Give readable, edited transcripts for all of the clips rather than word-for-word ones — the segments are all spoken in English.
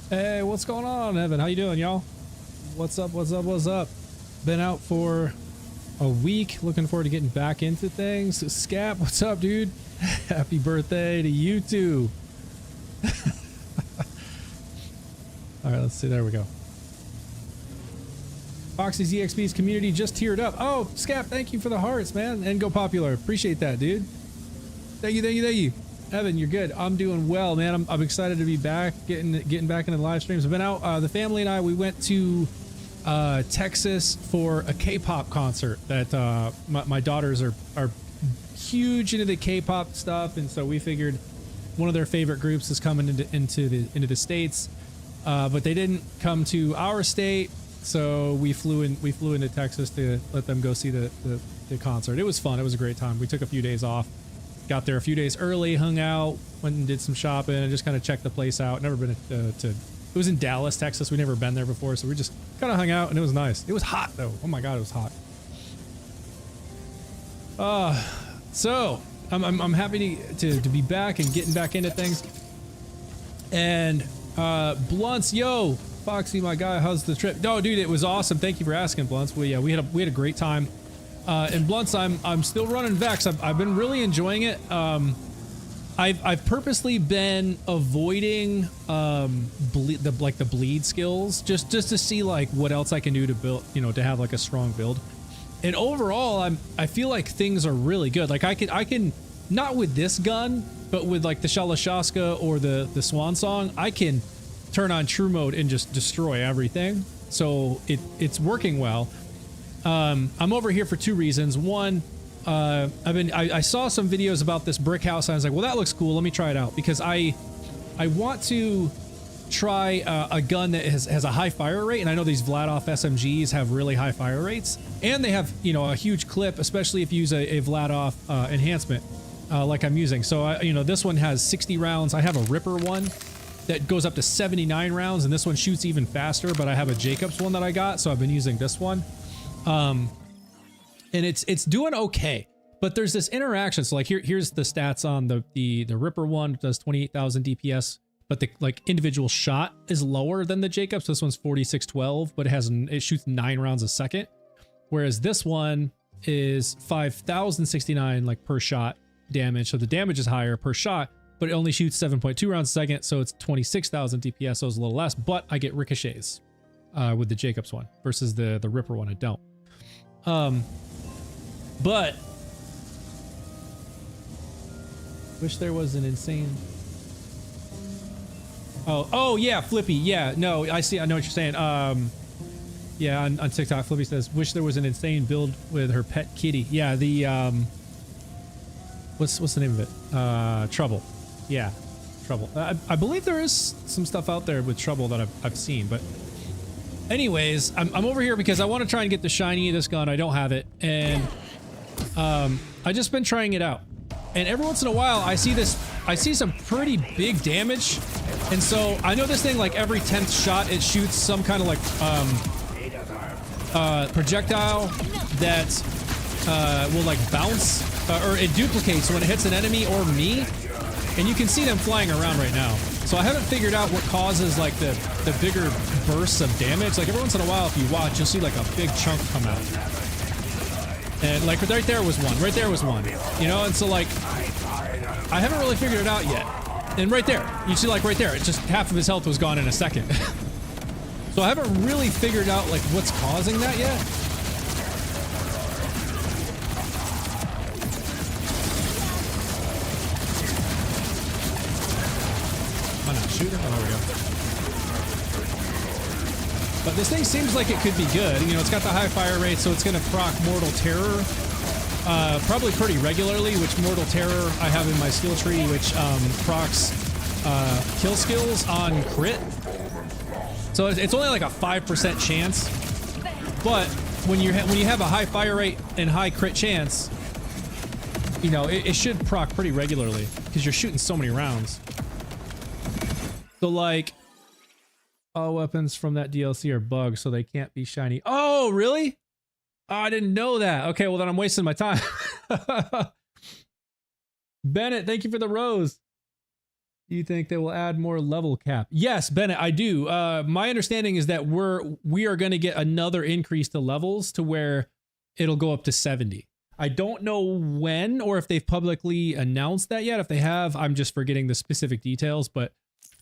Hey, what's going on, Evan? How you doing, y'all? What's up, what's up, what's up? Been out for a week, looking forward to getting back into things. Scap, what's up, dude? Happy birthday to you too. All right, let's see. There we go. Foxy's EXP's community just teared up. Oh, Scap, thank you for the hearts, man. And go popular. Appreciate that, dude. Thank you, thank you, thank you. Evan, you're good. I'm doing well, man. I'm excited to be back, getting back into the live streams. I've been out. The family and I, we went to Texas for a K-pop concert that my daughters are huge into the K-pop stuff, and so we figured one of their favorite groups is coming into the States, but they didn't come to our state, so we flew into Texas to let them go see the concert. It was fun. It was a great time. We took a few days off. Got there a few days early, hung out, went and did some shopping, and just kind of checked the place out. Never been to it was in Dallas, Texas. We'd never been there before, so we just kind of hung out, and it was nice. It was hot, though. Oh my God, it was hot. So I'm happy to be back and getting back into things. And Blunts, yo, Foxy, my guy, how's the trip? No, dude, it was awesome. Thank you for asking, Blunts. We had a great time. And Blunts, I'm still running Vex. I've been really enjoying it. I've purposely been avoiding the bleed skills just to see like what else I can do to build, to have like a strong build. And overall, I feel like things are really good. Like I can not with this gun, but with like the Shalashaska or the Swan Song, I can turn on true mode and just destroy everything. So it's working well. I'm over here for two reasons. One, I saw some videos about this Brickhouse and I was like, well, that looks cool. Let me try it out because I want to try a gun that has a high fire rate. And I know these Vladoff SMGs have really high fire rates and they have, a huge clip, especially if you use a Vladoff enhancement like I'm using. So, this one has 60 rounds. I have a Ripper one that goes up to 79 rounds and this one shoots even faster, but I have a Jacobs one that I got. So I've been using this one. And it's doing okay, but there's this interaction. So like here's the stats on the Ripper one. It does 28,000 DPS, but the like individual shot is lower than the Jacobs. This one's 4612, but it shoots 9 rounds a second. Whereas this one is 5,069 like per shot damage. So the damage is higher per shot, but it only shoots 7.2 rounds a second. So it's 26,000 DPS. So it's a little less, but I get ricochets with the Jacobs one versus the Ripper one. I don't. But wish there was an insane. Oh yeah, Flippy. Yeah, no, I see. I know what you're saying. Yeah, on TikTok, Flippy says, wish there was an insane build with her pet kitty. Yeah, the what's the name of it? Trouble. Yeah, Trouble. I believe there is some stuff out there with Trouble that I've seen, but. Anyways, I'm over here because I want to try and get the shiny of this gun. I don't have it, and I just been trying it out. And every once in a while, I see some pretty big damage, and so I know this thing like every 10th shot it shoots some kind of like projectile that will like bounce or it duplicates when it hits an enemy or me, and you can see them flying around right now. So I haven't figured out what causes like the bigger bursts of damage. Like every once in a while, if you watch, you'll see like a big chunk come out. And like right there was one. Right there was one. And so like I haven't really figured it out yet. And right there, you see like right there, it just half of his health was gone in a second. So I haven't really figured out like what's causing that yet. Shooter? Oh, there we go. But this thing seems like it could be good. It's got the high fire rate, so it's going to proc Mortal Terror probably pretty regularly, which Mortal Terror I have in my skill tree, which procs kill skills on crit. So it's only like a 5% chance, but when you have a high fire rate and high crit chance, it should proc pretty regularly because you're shooting so many rounds. So like, all weapons from that DLC are bugged, so they can't be shiny. Oh, really? Oh, I didn't know that. Okay, well then I'm wasting my time. Bennett, thank you for the rose. Do you think they will add more level cap? Yes, Bennett, I do. My understanding is that we are going to get another increase to levels to where it'll go up to 70. I don't know when or if they've publicly announced that yet. If they have, I'm just forgetting the specific details, but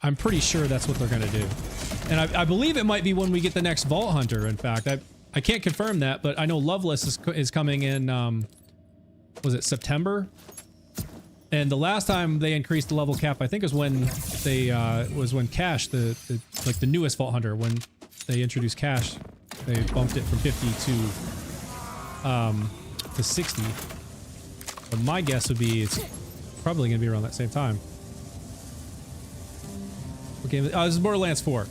I'm pretty sure that's what they're going to do. And I believe it might be when we get the next Vault Hunter, in fact. I can't confirm that, but I know Loveless is coming in, was it September? And the last time they increased the level cap, I think was when they, when Cash, the newest Vault Hunter, when they introduced Cash, they bumped it from 50 to 60. But my guess would be it's probably going to be around that same time. What game? Oh, this is Borderlands 4.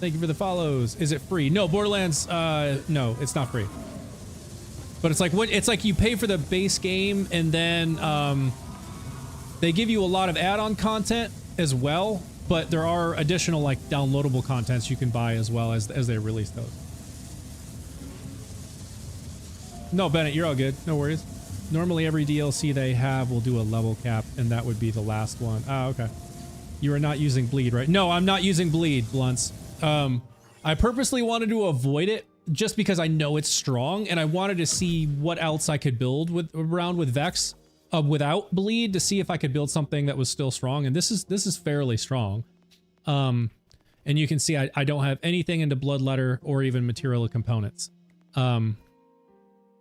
Thank you for the follows. Is it free? No, Borderlands, no, it's not free. But it's like what it's like you pay for the base game and then they give you a lot of add-on content as well, but there are additional like downloadable contents you can buy as well as they release those. No, Bennett, you're all good. No worries. Normally every DLC they have will do a level cap, and that would be the last one. Ah, okay. You are not using bleed, right? No, I'm not using bleed, Blunts. I purposely wanted to avoid it just because I know it's strong, and I wanted to see what else I could build around with Vex without bleed to see if I could build something that was still strong. And this is fairly strong. And you can see I don't have anything into Bloodletter or even material components.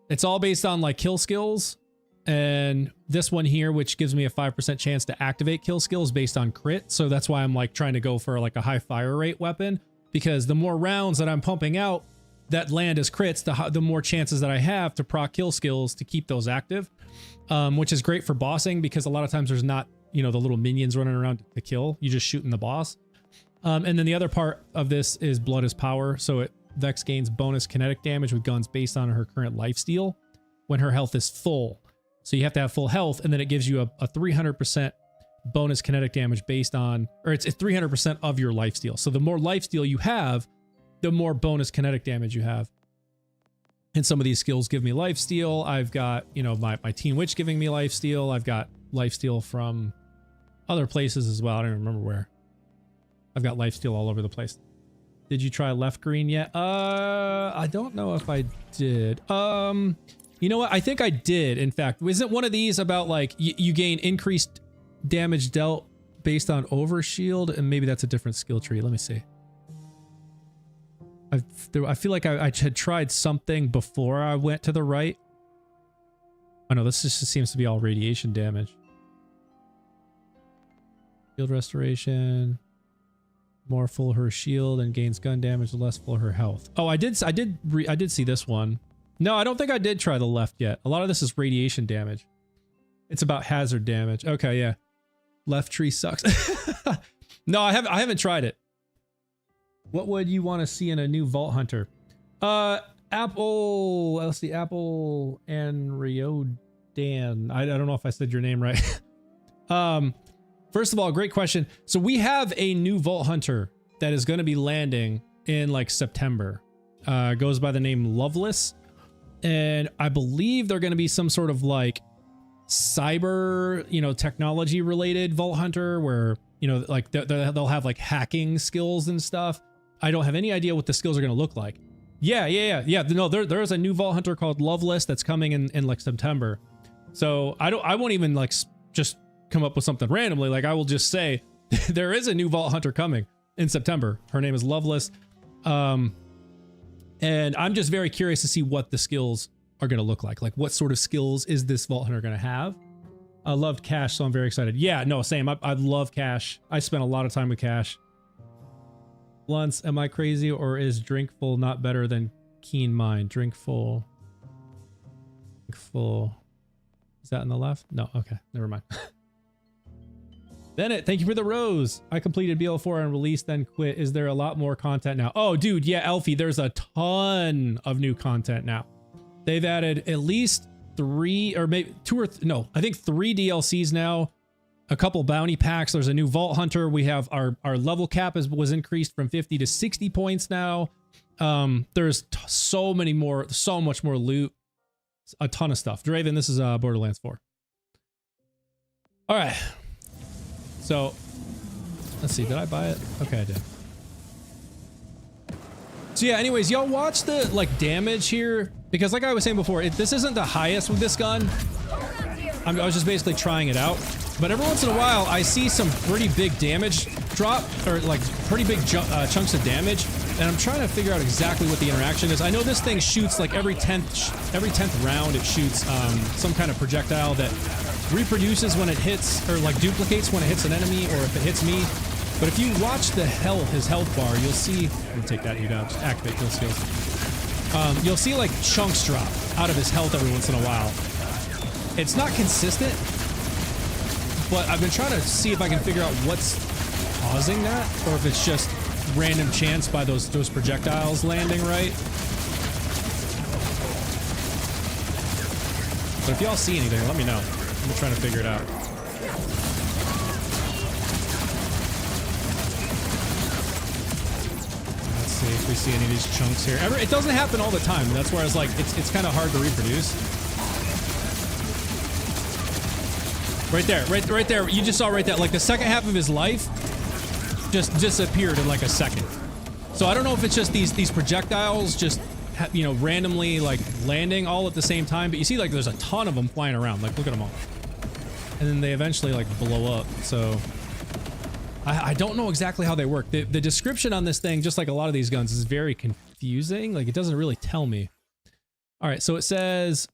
It's all based on like kill skills, and this one here, which gives me a 5% chance to activate kill skills based on crit. So that's why I'm like trying to go for like a high fire rate weapon, because the more rounds that I'm pumping out that land as crits, the more chances that I have to proc kill skills to keep those active, which is great for bossing because a lot of times there's not, you know, the little minions running around to kill. You just shooting the boss. And then the other part of this is Blood is Power. So Vex gains bonus kinetic damage with guns based on her current lifesteal when her health is full. So you have to have full health, and then it gives you a 300% bonus kinetic damage based on, or it's 300% of your lifesteal. So the more lifesteal you have, the more bonus kinetic damage you have. And some of these skills give me lifesteal. I've got, you know, my Teen Witch giving me lifesteal. I've got lifesteal from other places as well. I don't even remember where. I've got lifesteal all over the place. Did you try left green yet? I don't know if I did. You know what? I think I did. In fact, isn't one of these about like you gain increased damage dealt based on overshield? And maybe that's a different skill tree. Let me see. I feel like I had tried something before I went to the right. Oh no, this just seems to be all radiation damage. Shield restoration. More full her shield and gains gun damage, the less full her health. Oh, I did see this one. No, I don't think I did try the left yet. A lot of this is radiation damage. It's about hazard damage. Okay, yeah. Left tree sucks. No, I haven't tried it. What would you want to see in a new Vault Hunter? Apple, let's see, Apple and Riodan. I don't know if I said your name right. First of all, great question. So we have a new Vault Hunter that is going to be landing in like September. Goes by the name Loveless. And I believe they're going to be some sort of like cyber, you know, technology related Vault Hunter where, you know, like they'll have like hacking skills and stuff. I don't have any idea what the skills are going to look like. Yeah. No, there's a new Vault Hunter called Loveless that's coming in like September. So I won't even like just come up with something randomly. Like I will just say there is a new Vault Hunter coming in September. Her name is Loveless. And I'm just very curious to see what the skills are going to look like. Like what sort of skills is this Vault Hunter going to have? I loved Cash, so I'm very excited. Yeah, no, same. I love Cash. I spent a lot of time with Cash. Blunts, am I crazy or is Drinkful not better than Keen Mind? Drinkful. Is that on the left? No, okay, never mind. Bennett, thank you for the rose. I completed BL4 and released, then quit. Is there a lot more content now? Oh, dude, yeah, Elfie, there's a ton of new content now. They've added at least 3 or maybe 2 or no, I think 3 DLCs now. A couple bounty packs. There's a new Vault Hunter. We have our level cap was increased from 50 to 60 points now. There's so much more loot. A ton of stuff. Draven, this is Borderlands 4. All right. So, let's see. Did I buy it? Okay, I did. So yeah, anyways, y'all watch the like damage here, because like I was saying before, this isn't the highest with this gun. I was just basically trying it out, but every once in a while I see some pretty big damage drop, or like pretty big chunks of damage, and I'm trying to figure out exactly what the interaction is. I know this thing shoots like every 10th round it shoots some kind of projectile that reproduces when it hits, or like duplicates when it hits an enemy, or if it hits me. But if you watch his health bar, you'll see. Let me take that dude out. Just activate kill skills. You'll see like chunks drop out of his health every once in a while. It's not consistent, but I've been trying to see if I can figure out what's causing that, or if it's just random chance by those projectiles landing right. But if y'all see anything, let me know. I'm trying to figure it out. If we see any of these chunks here. It doesn't happen all the time. That's where I was like, it's kind of hard to reproduce. Right there, right there. You just saw right there, like the second half of his life just disappeared in like a second. So I don't know if it's just these projectiles just, you know, randomly like landing all at the same time, but you see like there's a ton of them flying around. Like look at them all. And then they eventually like blow up. So I don't know exactly how they work. The description on this thing, just like a lot of these guns, is very confusing. Like, it doesn't really tell me. All right, so it says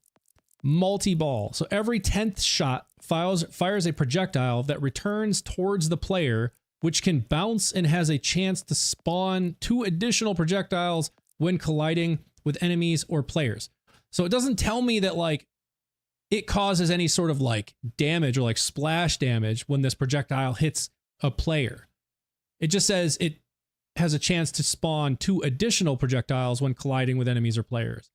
multi-ball. So every 10th shot fires a projectile that returns towards the player, which can bounce and has a chance to spawn 2 additional projectiles when colliding with enemies or players. So it doesn't tell me that, like, it causes any sort of, like, damage or, like, splash damage when this projectile hits a player. It just says it has a chance to spawn 2 additional projectiles when colliding with enemies or players.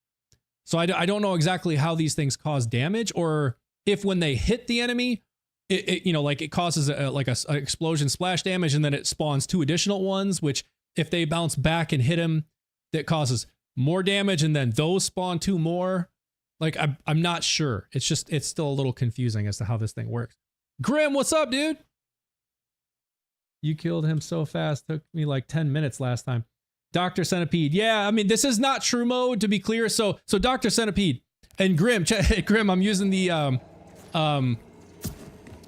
So I don't know exactly how these things cause damage, or if when they hit the enemy, it you know, like it causes an explosion splash damage, and then it spawns 2 additional ones, which if they bounce back and hit him, that causes more damage, and then those spawn 2 more. Like I'm not sure. It's still a little confusing as to how this thing works. Grim, what's up, dude? You killed him so fast. Took me like 10 minutes last time. Dr. Centipede. Yeah, I mean, this is not true mode, to be clear. So Dr. Centipede and Grim, Grim, I'm using the what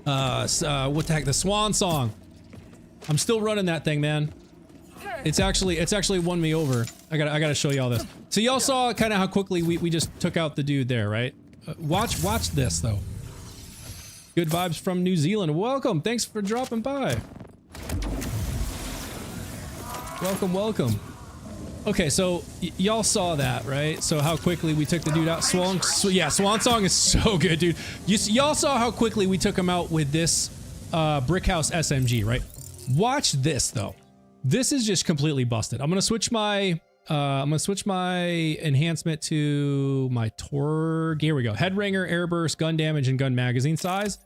the heck, the Swan Song. I'm still running that thing, man. It's actually won me over. I gotta show y'all this. So y'all saw kind of how quickly we just took out the dude there, right? Watch this though. Good vibes from New Zealand. Welcome. Thanks for dropping by. Welcome. Okay, so y'all saw that, right? So how quickly we took the dude out. Swan Song is so good, dude. Y'all saw how quickly we took him out with this Brickhouse SMG, right? Watch this though. This is just completely busted. I'm gonna switch my enhancement to my Torg. Here we go. Head ringer, air burst, gun damage, and gun magazine size.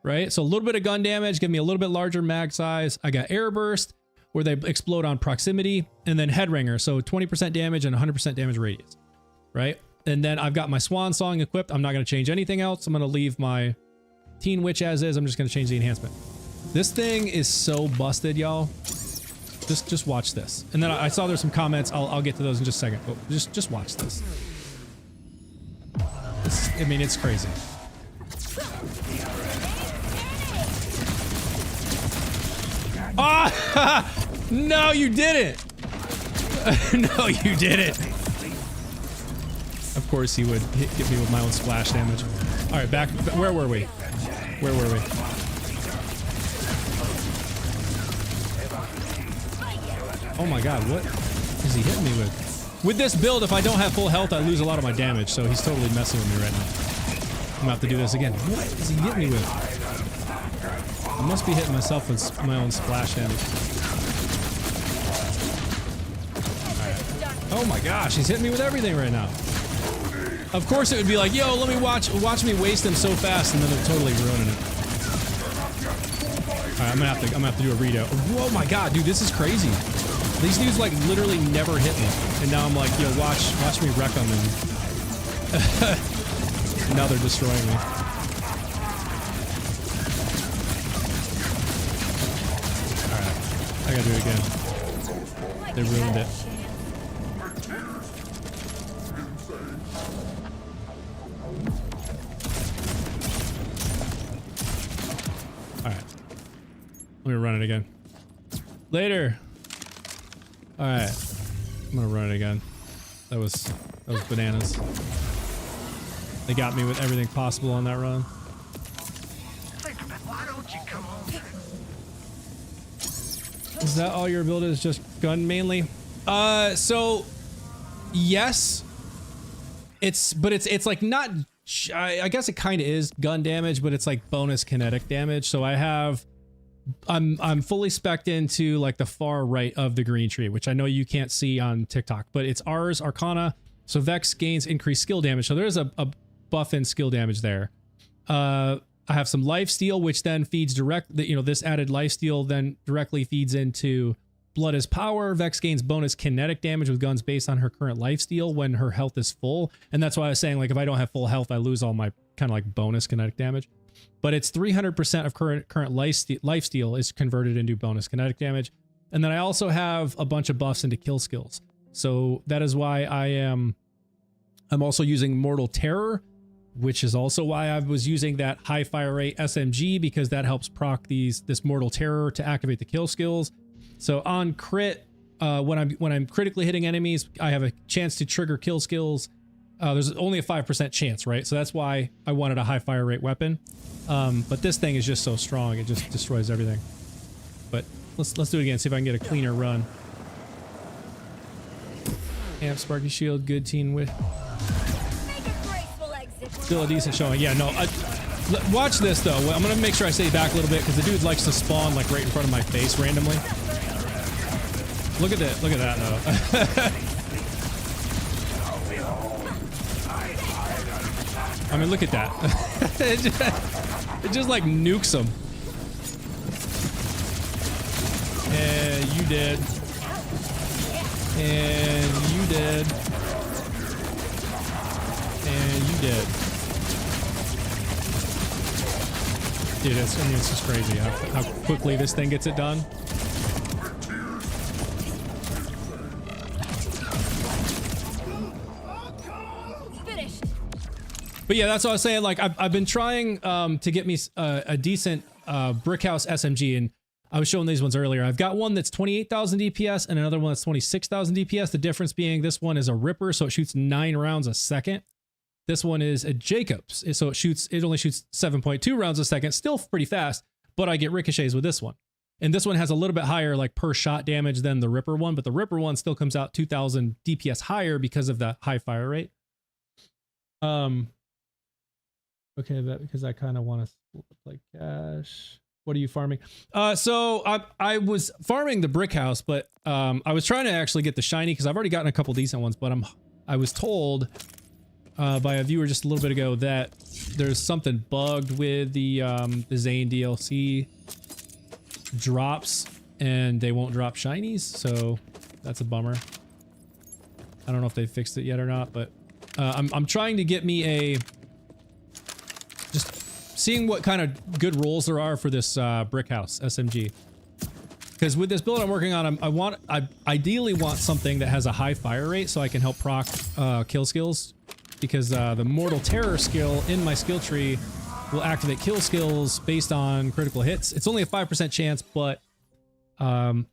Right? So a little bit of gun damage, give me a little bit larger mag size. I got air burst, where they explode on proximity, and then head ringer, so 20% damage and 100% damage radius, right? And then I've got my Swan Song equipped. I'm not going to change anything else. I'm going to leave my Teen Witch as is. I'm just going to change the enhancement. This thing is so busted, y'all. Just watch this. And then I saw there's some comments. I'll get to those in just a second. But just watch this. I mean, it's crazy. Ah! No, you didn't. No, you didn't. Of course he would get me with my own splash damage. All right, back. Where were we? Where were we? Oh my God, what is he hitting me with? With this build, if I don't have full health, I lose a lot of my damage, so he's totally messing with me right now. I'm gonna have to do this again. What is he hitting me with? I must be hitting myself with my own splash damage. Right. Oh my gosh, he's hitting me with everything right now. Of course it would be like, yo, let me watch me waste him so fast, and then they're totally ruining it. Alright, I'm gonna have to do a readout. Oh my God, dude, this is crazy. These dudes like literally never hit me. And now I'm like, yo, watch me wreck them, and now they're destroying me. I gotta do it again. They ruined it. Alright. Let me run it again. Later. Alright. I'm gonna run it again. That was bananas. They got me with everything possible on that run. Why don't you come on? Is that all your build is, just gun mainly? So yes. It's like not, I guess it kind of is gun damage, but it's like bonus kinetic damage. So I'm fully spec'd into like the far right of the green tree, which I know you can't see on TikTok, but it's ours, Arcana. So Vex gains increased skill damage. So there's a buff in skill damage there. I have some lifesteal, which then feeds directly, this added lifesteal then directly feeds into Blood is Power. Vex gains bonus kinetic damage with guns based on her current lifesteal when her health is full. And that's why I was saying, like, if I don't have full health, I lose all my kind of like bonus kinetic damage. But it's 300% of current lifesteal is converted into bonus kinetic damage. And then I also have a bunch of buffs into kill skills. So that is why I'm also using Mortal Terror, which is also why I was using that high fire rate SMG, because that helps proc this Mortal Terror to activate the kill skills. So on crit, when I'm critically hitting enemies, I have a chance to trigger kill skills. There's only a 5% chance, right? So that's why I wanted a high fire rate weapon. But this thing is just so strong, it just destroys everything. But let's do it again, see if I can get a cleaner run. Amp, Sparky Shield, good teen with. Still a decent showing. Yeah, no. Watch this though. I'm gonna make sure I stay back a little bit because the dude likes to spawn like right in front of my face randomly. Look at that. Look at that though. I mean, look at that. It just like nukes him. And you dead. And you dead. And you dead. Dude, it's just crazy how quickly this thing gets it done. But yeah, that's what I was saying. Like, I've been trying to get me a decent Brickhouse SMG, and I was showing these ones earlier. I've got one that's 28,000 DPS and another one that's 26,000 DPS. The difference being this one is a Ripper, so it shoots 9 rounds a second. This one is a Jacobs, so it only shoots 7.2 rounds a second, still pretty fast, but I get ricochets with this one. And this one has a little bit higher like per shot damage than the Ripper one, but the Ripper one still comes out 2,000 DPS higher because of the high fire rate. Okay, because I kind of want to play cash. What are you farming? So I was farming the Brickhouse, but I was trying to actually get the shiny because I've already gotten a couple decent ones, but I was told by a viewer just a little bit ago that there's something bugged with the Zane DLC drops and they won't drop shinies, so that's a bummer. I don't know if they fixed it yet or not, but I'm trying to get me a just seeing what kind of good rolls there are for this Brickhouse SMG. Because with this build I'm working on, I ideally want something that has a high fire rate so I can help proc kill skills. Because the Mortal Terror skill in my skill tree will activate kill skills based on critical hits. It's only a 5% chance, but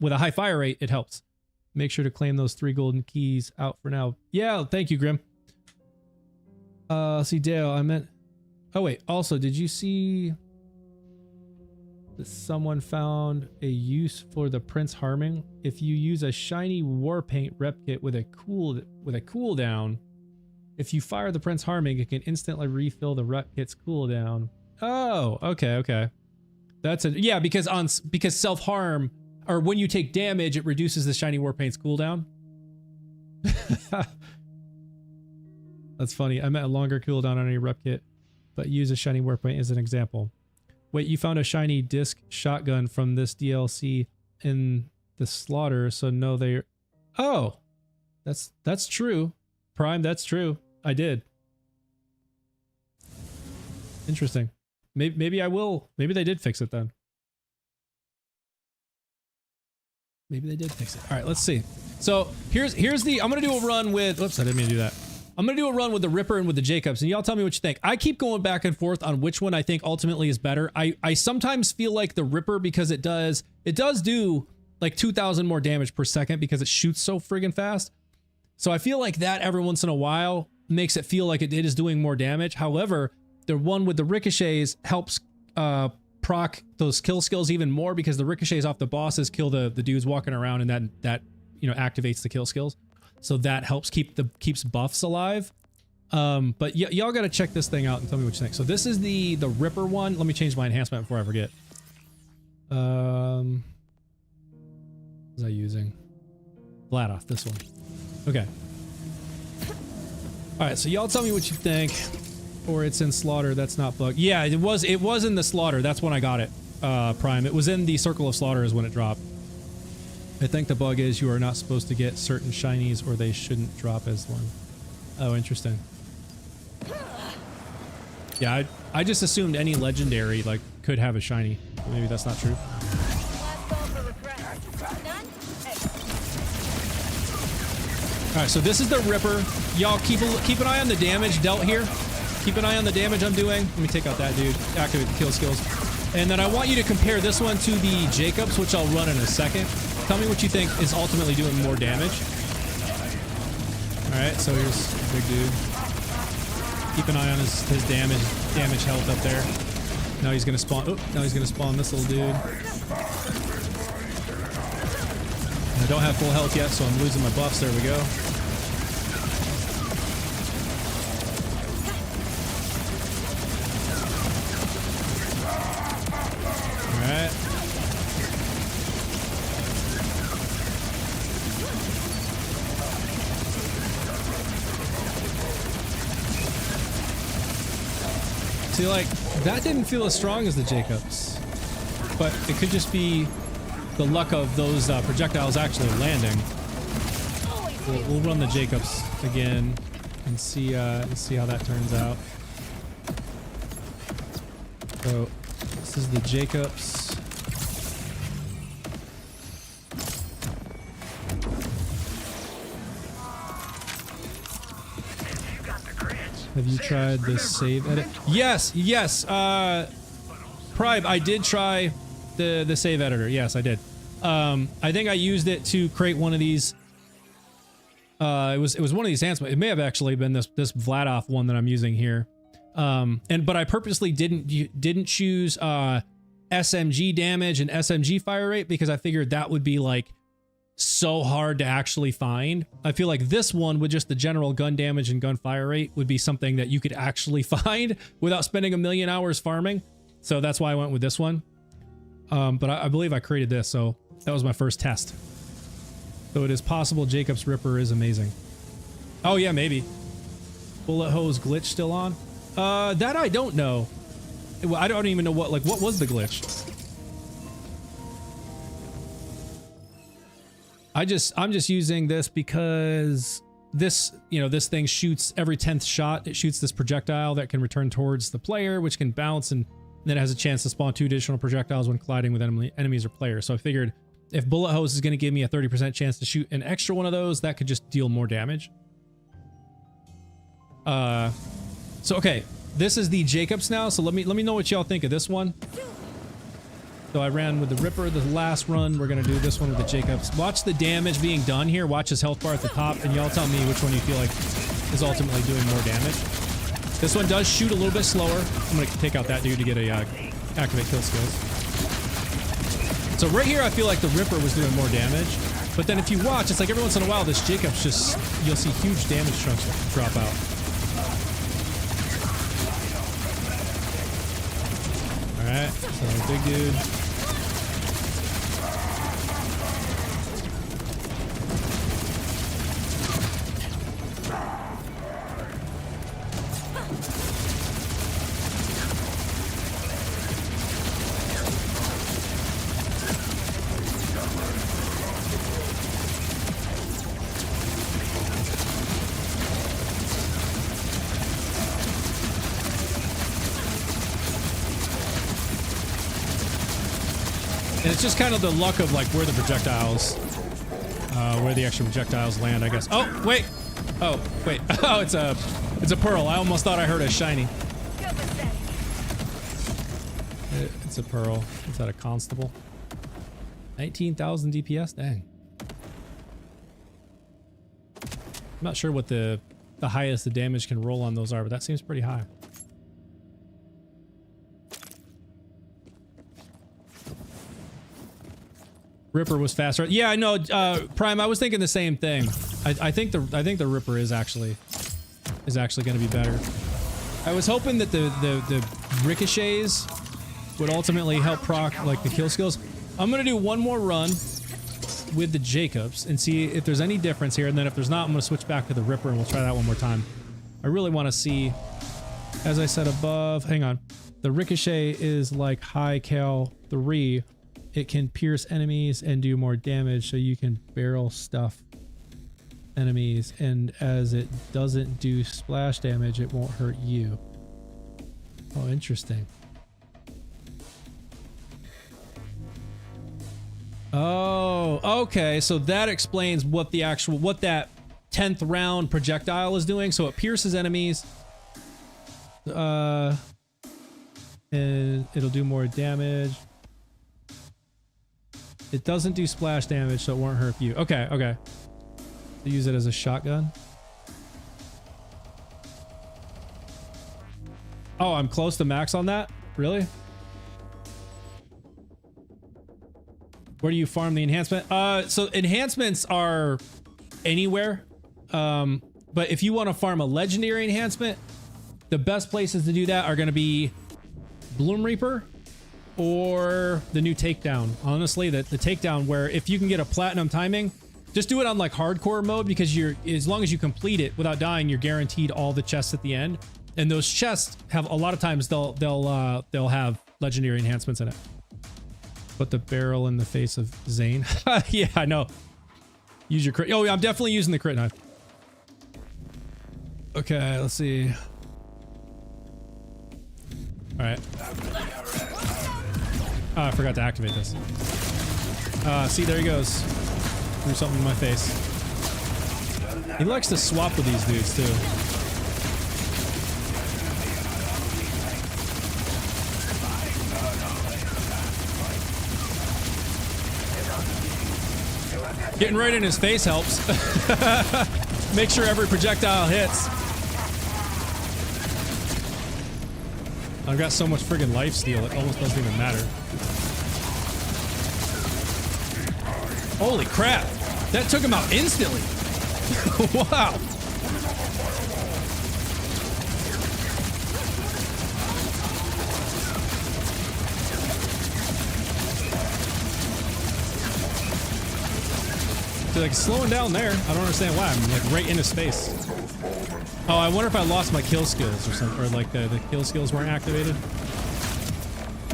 with a high fire rate, it helps. Make sure to claim those 3 golden keys out for now. Yeah, thank you, Grim. See, Dale, I meant... Oh, wait. Also, did you see that someone found a use for the Prince Harming? If you use a shiny Warpaint rep kit with a cooldown, if you fire the Prince Harming, it can instantly refill the rep kit's cooldown. Oh, okay. That's a yeah, because self-harm, or when you take damage, it reduces the shiny Warpaint's cooldown. That's funny. I meant a longer cooldown on any rep kit, but use a shiny Warpaint as an example. Wait, you found a shiny disc shotgun from this DLC in the slaughter, so no, they. Oh, that's true. Prime, that's true. I did. Interesting. Maybe I will. Maybe they did fix it then. Maybe they did fix it. All right, let's see. So here's the, I'm gonna do a run with, whoops, I didn't mean to do that. I'm gonna do a run with the Ripper and with the Jacobs, and y'all tell me what you think. I keep going back and forth on which one I think ultimately is better. I sometimes feel like the Ripper, because it does do like 2,000 more damage per second because it shoots so friggin' fast. So I feel like that every once in a while makes it feel like it is doing more damage. However, the one with the ricochets helps proc those kill skills even more, because the ricochets off the bosses kill the dudes walking around, and that you know activates the kill skills. So that helps keeps buffs alive. But y'all got to check this thing out and tell me what you think. So this is the Ripper one. Let me change my enhancement before I forget. What was I using? Flat off this one. Okay. All right, so y'all tell me what you think. Or it's in Slaughter. That's not bug. Yeah, it was in the Slaughter. That's when I got it. Prime. It was in the Circle of Slaughter is when it dropped. I think the bug is you are not supposed to get certain shinies, or they shouldn't drop as one. Oh, interesting. Yeah, I just assumed any legendary like could have a shiny. Maybe that's not true. All right, so this is the Ripper. Y'all keep an eye on the damage dealt here. Keep an eye on the damage I'm doing. Let me take out that dude. Activate the kill skills. And then I want you to compare this one to the Jacobs, which I'll run in a second. Tell me what you think is ultimately doing more damage. All right, so here's a big dude. Keep an eye on his damage health up there. Now he's gonna spawn. Oh, now he's gonna spawn this little dude. I don't have full health yet, so I'm losing my buffs. There we go. Alright. See, like, that didn't feel as strong as the Jacobs. But it could just be the luck of those projectiles actually landing. We'll run the Jacobs again and see how that turns out. So this is the Jacobs. Have you tried the save edit? Yes, yes. Prime, I did try the save editor. Yes, I did. I think I used it to create one of these. It was one of these enhancements. It may have actually been this Vladoff one that I'm using here. But I purposely didn't choose SMG damage and SMG fire rate because I figured that would be like so hard to actually find. I feel like this one with just the general gun damage and gun fire rate would be something that you could actually find without spending a million hours farming. So that's why I went with this one. But I believe I created this, so that was my first test. So it is possible Jacob's Ripper is amazing. Oh yeah, maybe. Bullet hose glitch still on? That I don't know. I don't even know what was the glitch. I'm just using this because this, you know, this thing shoots every 10th shot. It shoots this projectile that can return towards the player, which can bounce, and then it has a chance to spawn 2 additional projectiles when colliding with enemies or players. So I figured if bullet hose is going to give me a 30% chance to shoot an extra one of those, that could just deal more damage. So okay, this is the Jacobs now. So let me know what y'all think of this one. So I ran with the Ripper the last run. We're gonna do this one with the Jacobs. Watch the damage being done here. Watch his health bar at the top, and y'all tell me which one you feel like is ultimately doing more damage. This one does shoot a little bit slower. I'm gonna take out that dude to get a activate kill skills. So right here, I feel like the Ripper was doing more damage. But then if you watch, it's like every once in a while, this Jacobs just, you'll see huge damage chunks drop out. Alright, so big dude. And it's just kind of the luck of like where the projectiles, where the extra projectiles land, I guess. Oh, wait. Oh, wait. Oh, it's a pearl. I almost thought I heard a shiny. It's a pearl. Is that a constable? 19,000 DPS? Dang. I'm not sure what the highest the damage can roll on those are, but that seems pretty high. Ripper was faster. Yeah, I know, Prime. I was thinking the same thing. I think the Ripper is actually going to be better. I was hoping that the ricochets would ultimately help proc like the kill skills. I'm gonna do one more run with the Jacobs and see if there's any difference here, and then if there's not, I'm gonna switch back to the Ripper and we'll try that one more time. I really want to see, as I said above. Hang on. The ricochet is like high cal 3. It can pierce enemies and do more damage, so you can barrel stuff enemies, and as it doesn't do splash damage, it won't hurt you. Oh, interesting. Oh, okay, so that explains what the actual, what that 10th round projectile is doing. So it pierces enemies, and it'll do more damage. It doesn't do splash damage, so it won't hurt you. Okay, okay. Use it as a shotgun. Oh, I'm close to max on that? Really? Where do you farm the enhancement? So enhancements are anywhere. But if you want to farm a legendary enhancement, the best places to do that are going to be Bloom Reaper or the new takedown. Honestly, the takedown, where if you can get a platinum timing, just do it on like hardcore mode, because you're, as long as you complete it without dying, you're guaranteed all the chests at the end. And those chests have, a lot of times they'll have legendary enhancements in it. Put the barrel in the face of Zane. Yeah, I know. Use your crit. Oh, yeah, I'm definitely using the crit knife. Okay, let's see. All right. Oh, I forgot to activate this. See, there he goes. Threw something in my face. He likes to swap with these dudes too. Getting right in his face helps. Make sure every projectile hits. I've got so much friggin' lifesteal, it almost doesn't even matter. Holy crap! That took him out instantly! Wow! So like slowing down there. I don't understand why. I'm like right in his face. Oh, I wonder if I lost my kill skills or something, or like the kill skills weren't activated.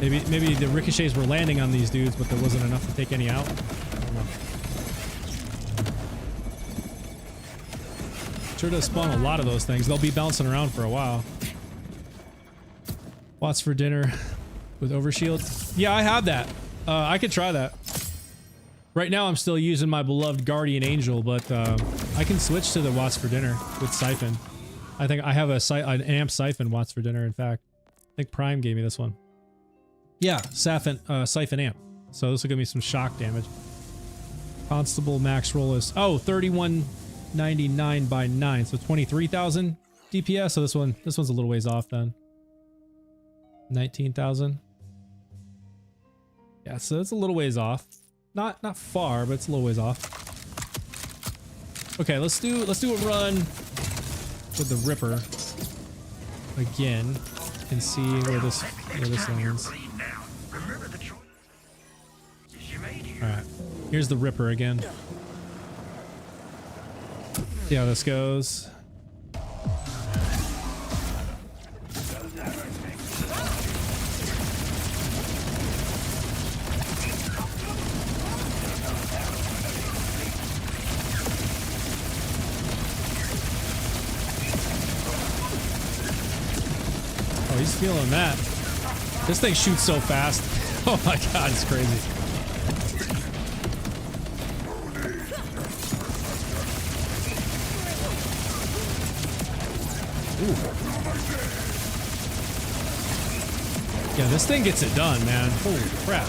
Maybe the ricochets were landing on these dudes, but there wasn't enough to take any out. I don't know. Sure does spawn a lot of those things. They'll be bouncing around for a while. Watts for dinner with overshield. Yeah, I have that. I could try that. Right now, I'm still using my beloved Guardian Angel, but I can switch to the Watts for dinner with Siphon. I think I have an amp Siphon Watts for dinner, in fact. I think Prime gave me this one. Yeah, Siphon amp. So this will give me some shock damage. Constable max roll is, oh, 3199 by 9, so 23,000 DPS. So this one's a little ways off then. 19,000. Yeah, so it's a little ways off. Not far, but it's a little ways off. Okay, let's do a run with the Ripper again and see where this lands. All right, here's the Ripper again. See how this goes. Oh, he's feeling that. This thing shoots so fast. Oh my god, it's crazy. Ooh. Yeah, this thing gets it done, man. Holy crap.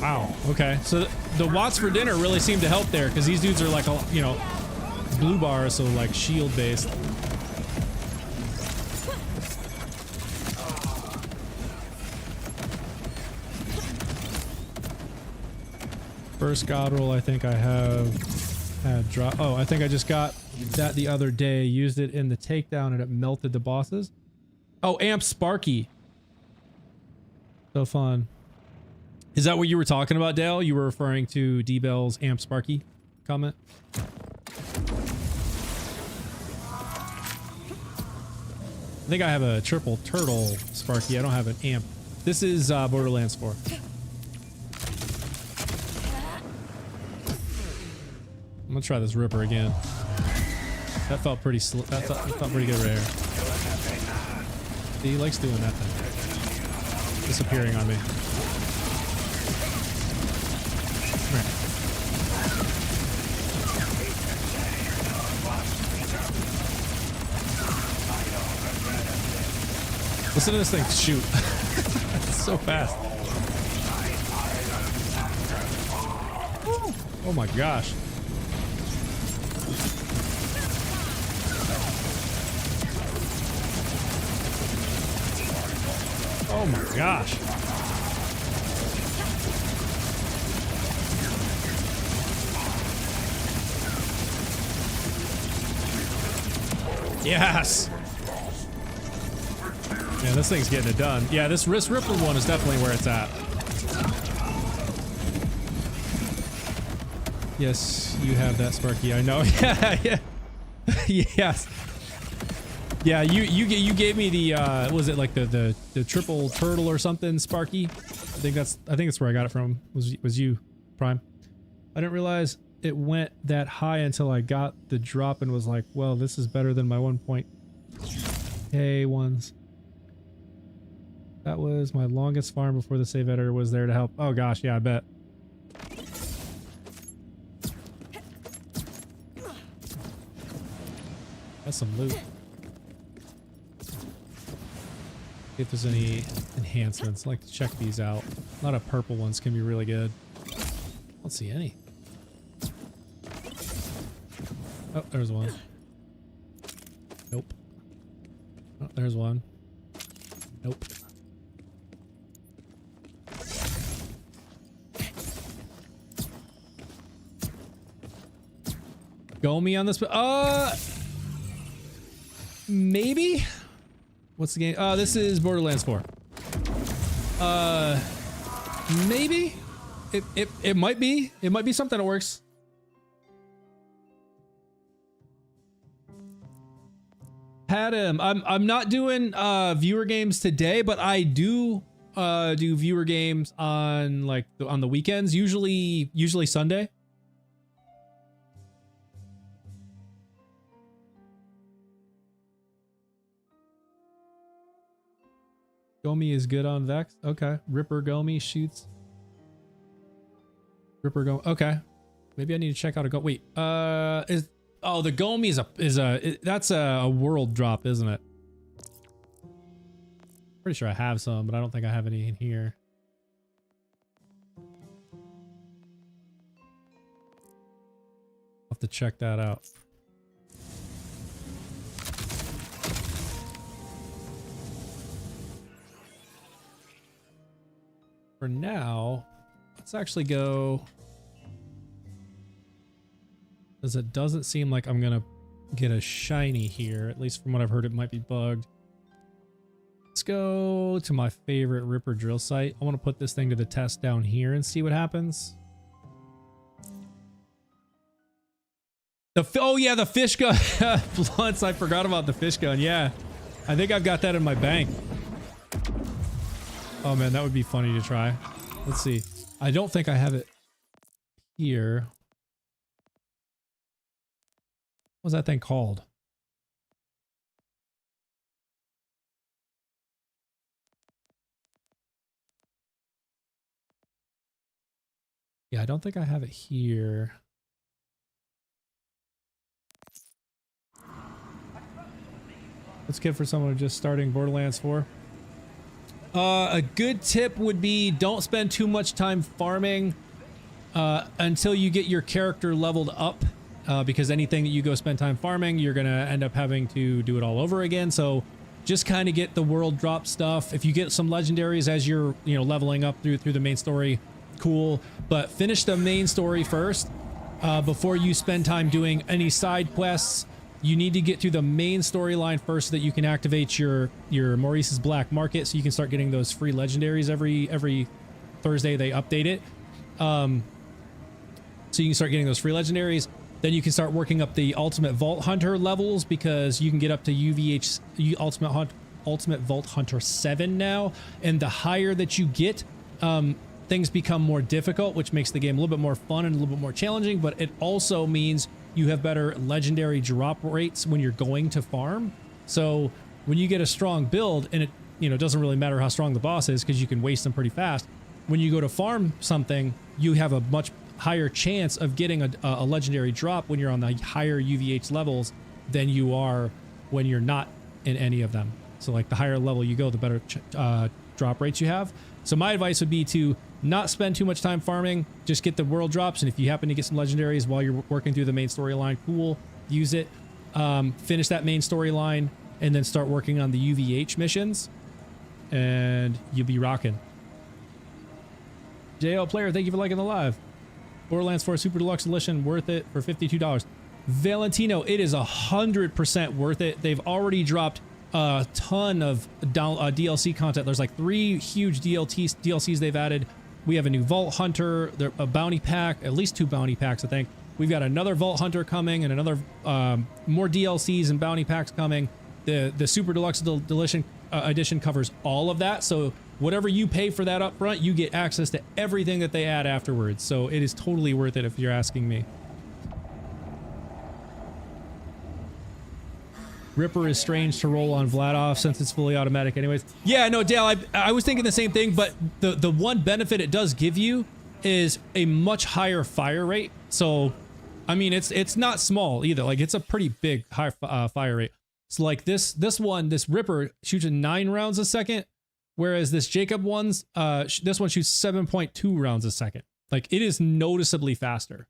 Wow. Okay. So the watts for dinner really seem to help there because these dudes are like, you know, blue bar, so like shield based. First god roll I think I have had drop. Oh, I think I just got that the other day. Used it in the takedown and it melted the bosses. Oh, Amp Sparky. So fun. Is that what you were talking about, Dale? You were referring to D-Bell's Amp Sparky comment? I think I have a triple turtle Sparky. I don't have an amp. This is Borderlands 4. I'm gonna try this Ripper again. That felt pretty that felt pretty good right here. He likes doing that thing. Disappearing on me. Come here. Listen to this thing shoot. It's so fast. Oh my gosh. Oh my gosh. Yes. Yeah, this thing's getting it done. Yeah, this Wrist Ripper one is definitely where it's at. Yes, you have that Sparky. I know. Yeah, yeah. Yes. Yeah, you gave me the what was it like the triple turtle or something Sparky? I think that's where I got it from. Was you, Prime? I didn't realize it went that high until I got the drop and was like, well, this is better than my 1.K ones. That was my longest farm before the save editor was there to help. Oh gosh, yeah, I bet. That's some loot. See if there's any enhancements. I'd like to check these out. A lot of purple ones can be really good. I don't see any. Oh, there's one. Nope. Oh, there's one. Nope. Go me on this. Maybe. What's the game? This is Borderlands 4. Maybe. It might be. It might be something that works. Had him. I'm not doing viewer games today, but I do do viewer games on like on the weekends. Usually Sunday. Gomi is good on Vex. Okay. Ripper Gomi shoots. Ripper Gomi. Okay. Maybe I need to check out a go. Wait. The Gomi that's a world drop, isn't it? Pretty sure I have some, but I don't think I have any in here. I'll have to check that out. For now, let's actually go, because it doesn't seem like I'm gonna get a shiny here. At least from what I've heard, it might be bugged. Let's go to my favorite Ripper drill site. I want to put this thing to the test down here and see what happens. Oh yeah, the fish gun. Blunts, I forgot about the fish gun. Yeah, I think I've got that in my bank. Oh man, that would be funny to try. Let's see. I don't think I have it here. What was that thing called? Yeah, I don't think I have it here. Let's get for someone just starting Borderlands 4. A good tip would be don't spend too much time farming until you get your character leveled up, because anything that you go spend time farming, you're going to end up having to do it all over again. So just kind of get the world drop stuff. If you get some legendaries as you're, you know, leveling up through the main story, cool. But finish the main story first before you spend time doing any side quests. You need to get through the main storyline first so that you can activate your Maurice's Black Market, so you can start getting those free legendaries every Thursday. They update it, so you can start getting those free legendaries. Then you can start working up the Ultimate Vault Hunter levels, because you can get up to Ultimate Vault Hunter 7 now, and the higher that you get, things become more difficult, which makes the game a little bit more fun and a little bit more challenging. But it also means you have better legendary drop rates when you're going to farm. So when you get a strong build, and it, you know, doesn't really matter how strong the boss is, because you can waste them pretty fast. When you go to farm something, you have a much higher chance of getting a legendary drop when you're on the higher UVH levels than you are when you're not in any of them. So like the higher level you go, the better drop rates you have. So my advice would be to not spend too much time farming, just get the world drops, and if you happen to get some legendaries while you're working through the main storyline, cool, use it. Finish that main storyline, and then start working on the UVH missions, and you'll be rocking. JL Player, thank you for liking the live. Borderlands 4 Super Deluxe Edition, worth it for $52. Valentino, it is 100% worth it. They've already dropped a ton of DLC content. There's like 3 huge DLCs they've added. We have a new Vault Hunter, a bounty pack, at least 2 bounty packs, I think. We've got another Vault Hunter coming, and another more DLCs and bounty packs coming. The Super Deluxe Edition covers all of that. So whatever you pay for that up front, you get access to everything that they add afterwards. So it is totally worth it if you're asking me. Ripper is strange to roll on Vladov since it's fully automatic anyways. Yeah, no, Dale, I was thinking the same thing, but the one benefit it does give you is a much higher fire rate. So, I mean, it's not small either. Like, it's a pretty big high fire rate. So, like, this Ripper shoots 9 rounds a second, whereas this Jacob this one shoots 7.2 rounds a second. Like, it is noticeably faster.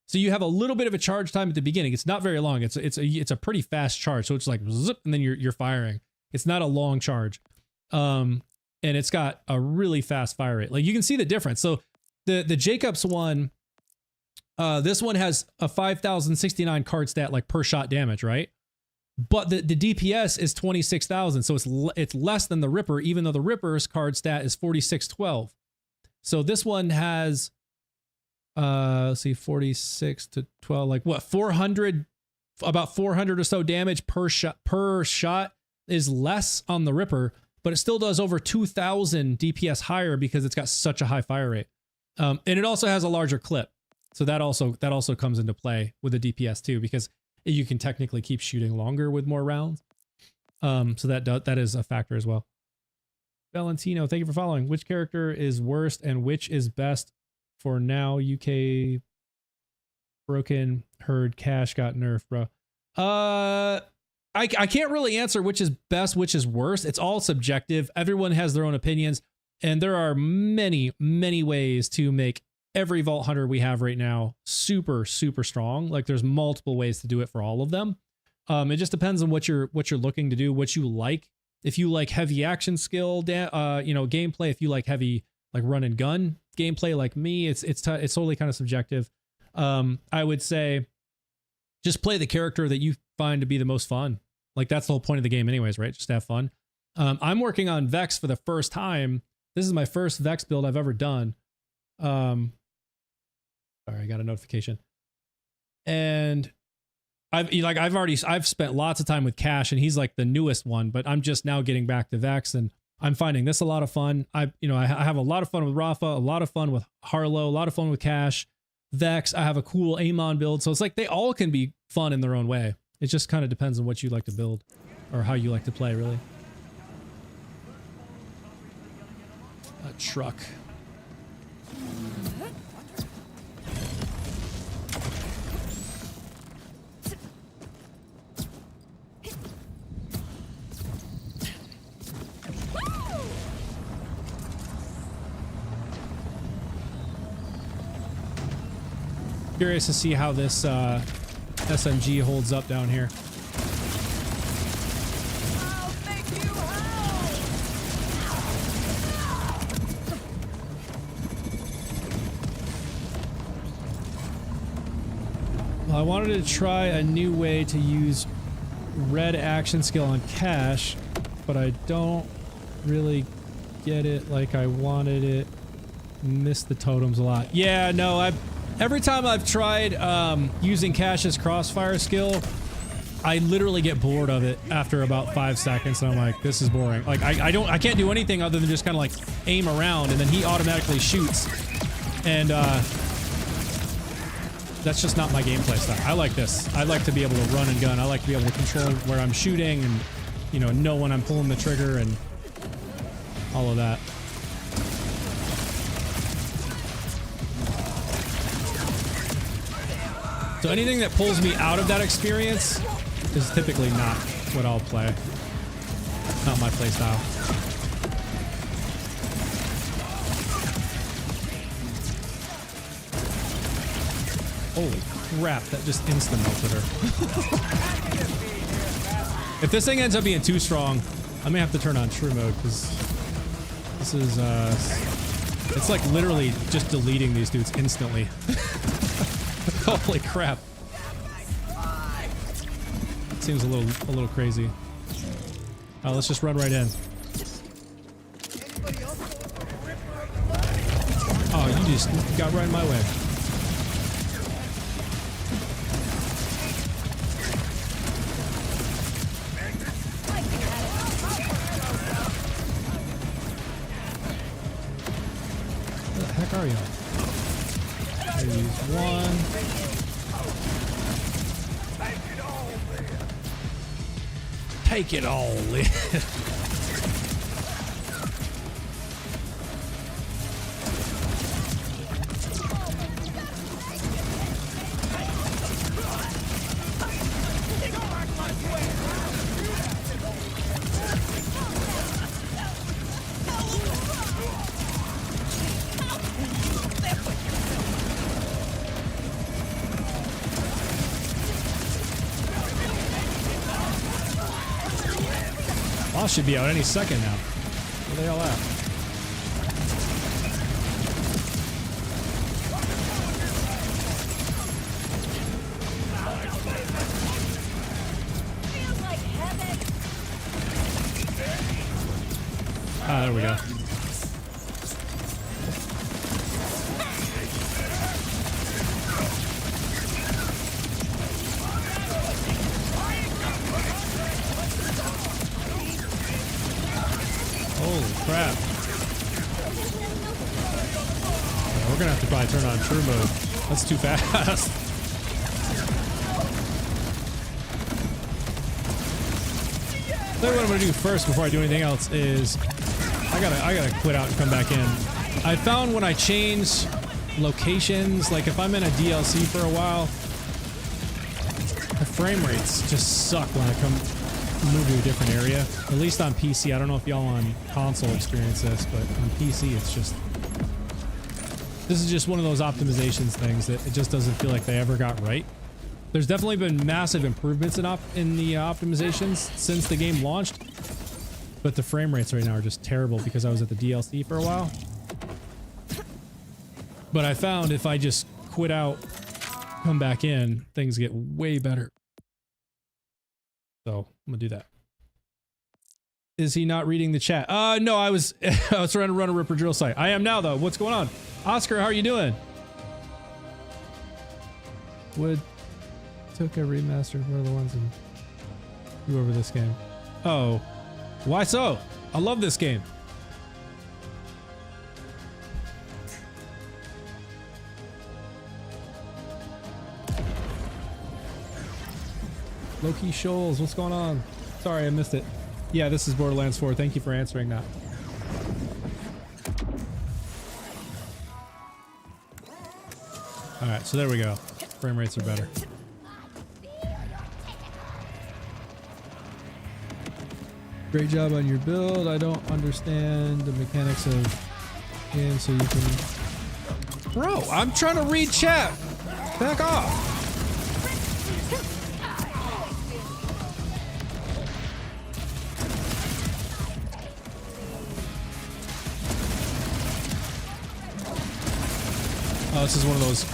So you have a little bit of a charge time at the beginning. It's not very long. It's a pretty fast charge. So it's like zip, and then you're firing. It's not a long charge, and it's got a really fast fire rate. Like, you can see the difference. So the Jacobs one, this one has a 5,069 card stat, like per shot damage, right? But the DPS is 26,000, so it's less than the Ripper, even though the Ripper's card stat is 4612. So this one has, let's see, 46 to 12, like what, 400, about 400 or so damage per shot is less on the Ripper, but it still does over 2,000 DPS higher because it's got such a high fire rate. And it also has a larger clip. So that also comes into play with the DPS too, because you can technically keep shooting longer with more rounds. So that is a factor as well. Valentino, thank you for following. Which character is worst and which is best for now? UK broken herd cash got nerfed, bro. I can't really answer which is best, which is worst. It's all subjective. Everyone has their own opinions, and there are many ways to make every Vault Hunter we have right now super strong. Like, there's multiple ways to do it for all of them. It just depends on what you're looking to do, what you like. If you like heavy action skill, gameplay, if you like heavy, like, run and gun gameplay like me, it's totally kind of subjective. I would say just play the character that you find to be the most fun. Like, that's the whole point of the game anyways, right? Just have fun. I'm working on Vex for the first time. This is my first Vex build I've ever done. Sorry, I got a notification. And I've spent lots of time with Cash, and he's like the newest one, but I'm just now getting back to Vex, and I'm finding this a lot of fun. I have a lot of fun with Rafa, a lot of fun with Harlow, a lot of fun with Cash, Vex. I have a cool Amon build. So it's like they all can be fun in their own way. It just kind of depends on what you like to build or how you like to play, really. A truck. Curious to see how this SMG holds up down here. Well, I wanted to try a new way to use red action skill on cash, but I don't really get it like I wanted it. Missed the totems a lot. Yeah, no, every time I've tried using Cash's crossfire skill, I literally get bored of it after about 5 seconds, and I'm like, this is boring. Like I can't do anything other than just kind of like aim around, and then he automatically shoots, and that's just not my gameplay style. I like this. I like to be able to run and gun. I like to be able to control where I'm shooting and, you know when I'm pulling the trigger and all of that. So anything that pulls me out of that experience is typically not what I'll play. Not my play style. Holy crap, that just instant melted her. If this thing ends up being too strong, I may have to turn on true mode, because this is, it's like literally just deleting these dudes instantly. Holy crap. Seems a little crazy. Oh, let's just run right in. Oh, you just got right in my way. Where the heck are you? Use one. Take it all, Lynn. Boss should be out any second now. Where are they all at? Ah, there we go. Holy crap. Yeah, we're gonna have to probably turn on true mode. That's too fast. I think what I'm gonna do first before I do anything else is I gotta quit out and come back in. I found when I change locations, like if I'm in a DLC for a while, the frame rates just suck when I move to a different area. At least on PC. I don't know if y'all on console experience this, but on PC it's just... This is just one of those optimizations things that it just doesn't feel like they ever got right. There's definitely been massive improvements in the optimizations since the game launched, but the frame rates right now are just terrible because I was at the DLC for a while. But I found if I just quit out, come back in, things get way better. So I'm gonna do that. Is he not reading the chat? No, I was trying to run a Ripper drill site. I am now though. What's going on? Oscar, how are you doing? Would took a remaster of one of the ones and threw over this game. Oh, why so? I love this game. Loki Shoals, what's going on? Sorry, I missed it. Yeah, this is Borderlands 4. Thank you for answering that. Alright, so there we go. Frame rates are better. Great job on your build. I don't understand the mechanics of game, so you can... Bro, I'm trying to read chat. Back off. Oh, this is one of those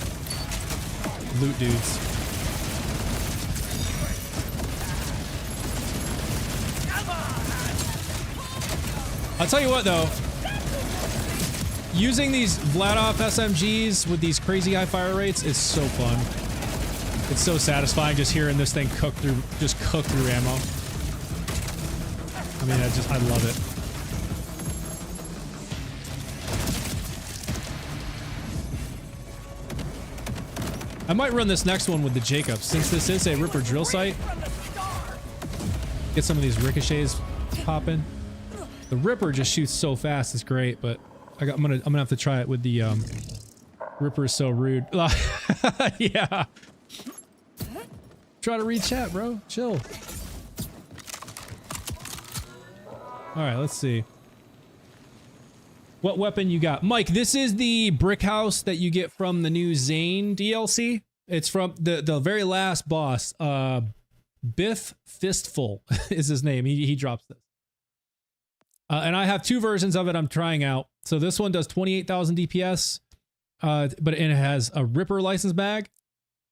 loot dudes. I'll tell you what though, using these Vladov SMGs with these crazy high fire rates is so fun. It's so satisfying just hearing this thing cook through ammo. I mean, I love it. I might run this next one with the Jacobs, since this is a Ripper drill site. Get some of these ricochets popping. The Ripper just shoots so fast, it's great, but I'm gonna have to try it with the Ripper is so rude. Yeah. Try to read chat, bro. Chill. Alright, let's see. What weapon you got? Mike, this is the Brickhouse that you get from the new Zane DLC. It's from the very last boss. Biff Fistful is his name. He drops this. And I have two versions of it I'm trying out. So this one does 28,000 DPS, but it has a Ripper license bag.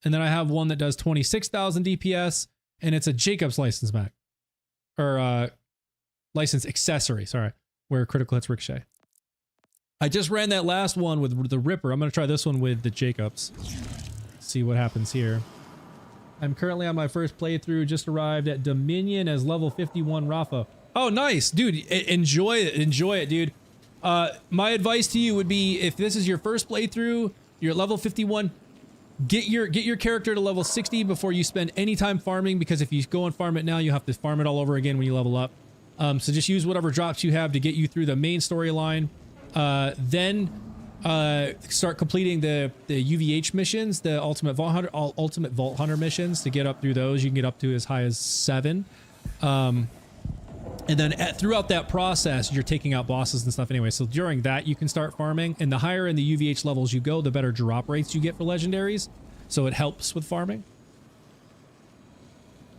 And then I have one that does 26,000 DPS, and it's a Jacobs license bag. Or license accessory, sorry, where critical hits ricochet. I just ran that last one with the Ripper. I'm going to try this one with the Jacobs. See what happens here. I'm currently on my first playthrough, just arrived at Dominion as level 51 Rafa. Oh, nice, dude. Enjoy it. Enjoy it, dude. My advice to you would be, if this is your first playthrough, you're at level 51, get your character to level 60 before you spend any time farming, because if you go and farm it now, you have to farm it all over again when you level up. So just use whatever drops you have to get you through the main storyline. Then start completing the UVH missions, the Ultimate Vault Hunter missions. To get up through those, you can get up to as high as 7. And then throughout that process, you're taking out bosses and stuff anyway. So during that, you can start farming. And the higher in the UVH levels you go, the better drop rates you get for legendaries. So it helps with farming.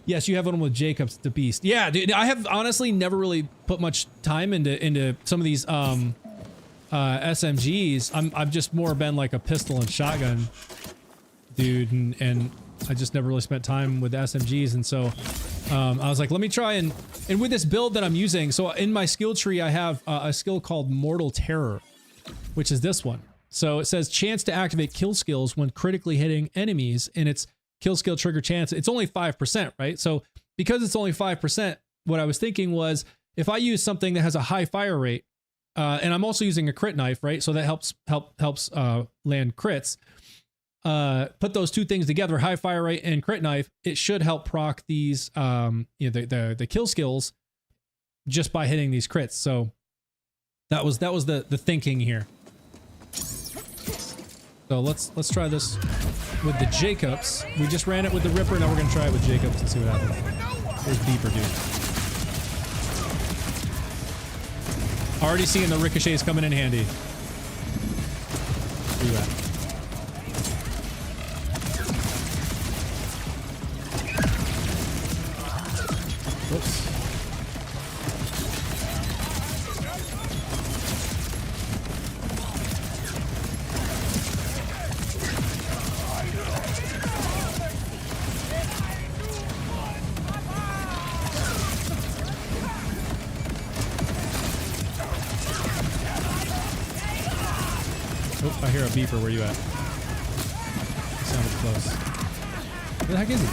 Yes, you have one with Jacobs, the Beast. Yeah, dude, I have honestly never really put much time into some of these SMGs. I've just more been like a pistol and shotgun dude, and I just never really spent time with SMGs. And so I was like, let me try and with this build that I'm using, so in my skill tree I have a skill called Mortal Terror, which is this one. So it says chance to activate kill skills when critically hitting enemies, and it's kill skill trigger chance. It's only 5%, right? So because it's only 5%, what I was thinking was, if I use something that has a high fire rate, and I'm also using a crit knife, right? So that helps land crits. Put those two things together, high fire rate and crit knife, it should help proc these the kill skills just by hitting these crits. So that was the thinking here. So let's try this with the Jacobs. We just ran it with the Ripper, now we're gonna try it with Jacobs and see what happens. There's Beeper, dude. Already seeing the ricochets coming in handy. Where you at? Whoops. Oh, I hear a beeper. Where you at? He sounded close. Where the heck is he?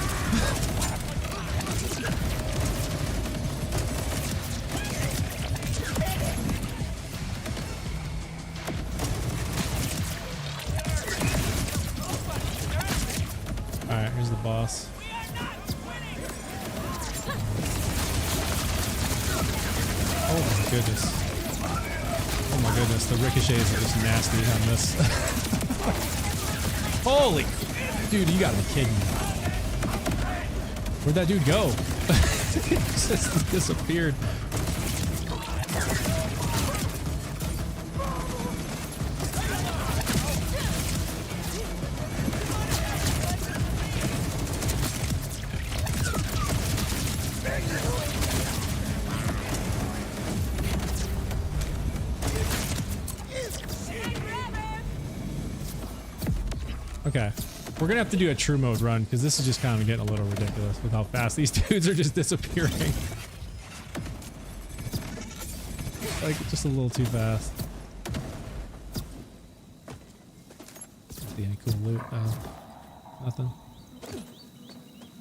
Alright, here's the boss. Oh my goodness. Oh my goodness, the ricochets are just nasty on this. Holy, dude, you gotta be kidding me. Where'd that dude go? He just disappeared. Okay. We're gonna have to do a true mode run because this is just kind of getting a little ridiculous with how fast these dudes are just disappearing. Like, just a little too fast. See any cool loot? Nothing.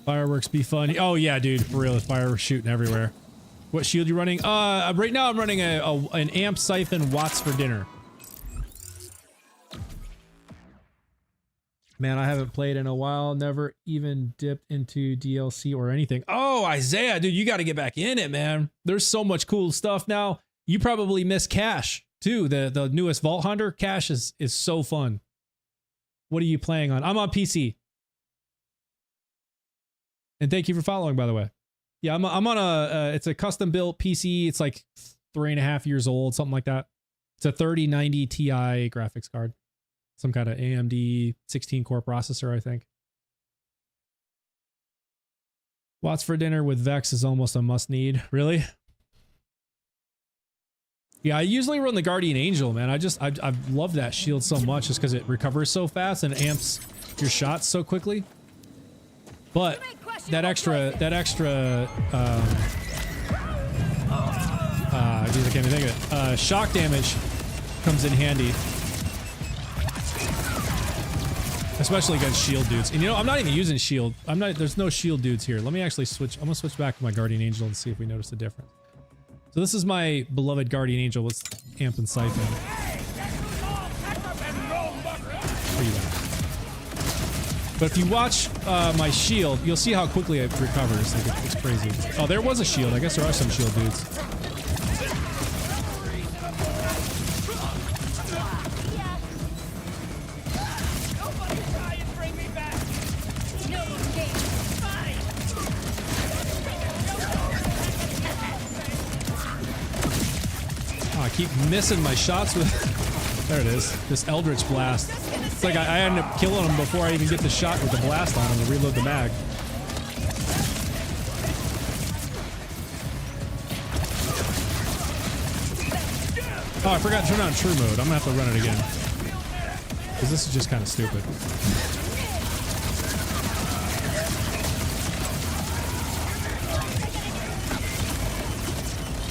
Fireworks be fun. Oh yeah, dude, for real, fireworks shooting everywhere. What shield you running? Right now I'm running an amp siphon watts for dinner. Man, I haven't played in a while. Never even dipped into DLC or anything. Oh, Isaiah, dude, you got to get back in it, man. There's so much cool stuff now. You probably miss Cash too. The newest Vault Hunter. Cash is so fun. What are you playing on? I'm on PC. And thank you for following, by the way. Yeah, I'm on a it's a custom built PC. It's like 3.5 years old, something like that. It's a 3090 Ti graphics card. Some kind of AMD 16 core processor, I think. Watts for dinner with Vex is almost a must need. Really? Yeah, I usually run the Guardian Angel, man. I love that shield so much just because it recovers so fast and amps your shots so quickly. But that extra geez, I can't even think of it. Shock damage comes in handy. Especially against shield dudes. And you know, I'm not even using shield. There's no shield dudes here. Let me actually switch. I'm gonna switch back to my Guardian Angel and see if we notice a difference. So this is my beloved Guardian Angel with Amp and Siphon. Where you at? But if you watch my shield, you'll see how quickly it recovers. Like it's crazy. Oh, there was a shield. I guess there are some shield dudes. I keep missing my shots with... There it is. This Eldritch Blast. It's like I end up killing him before I even get the shot with the blast on him to reload the mag. Oh, I forgot to turn on true mode. I'm gonna have to run it again. Because this is just kind of stupid.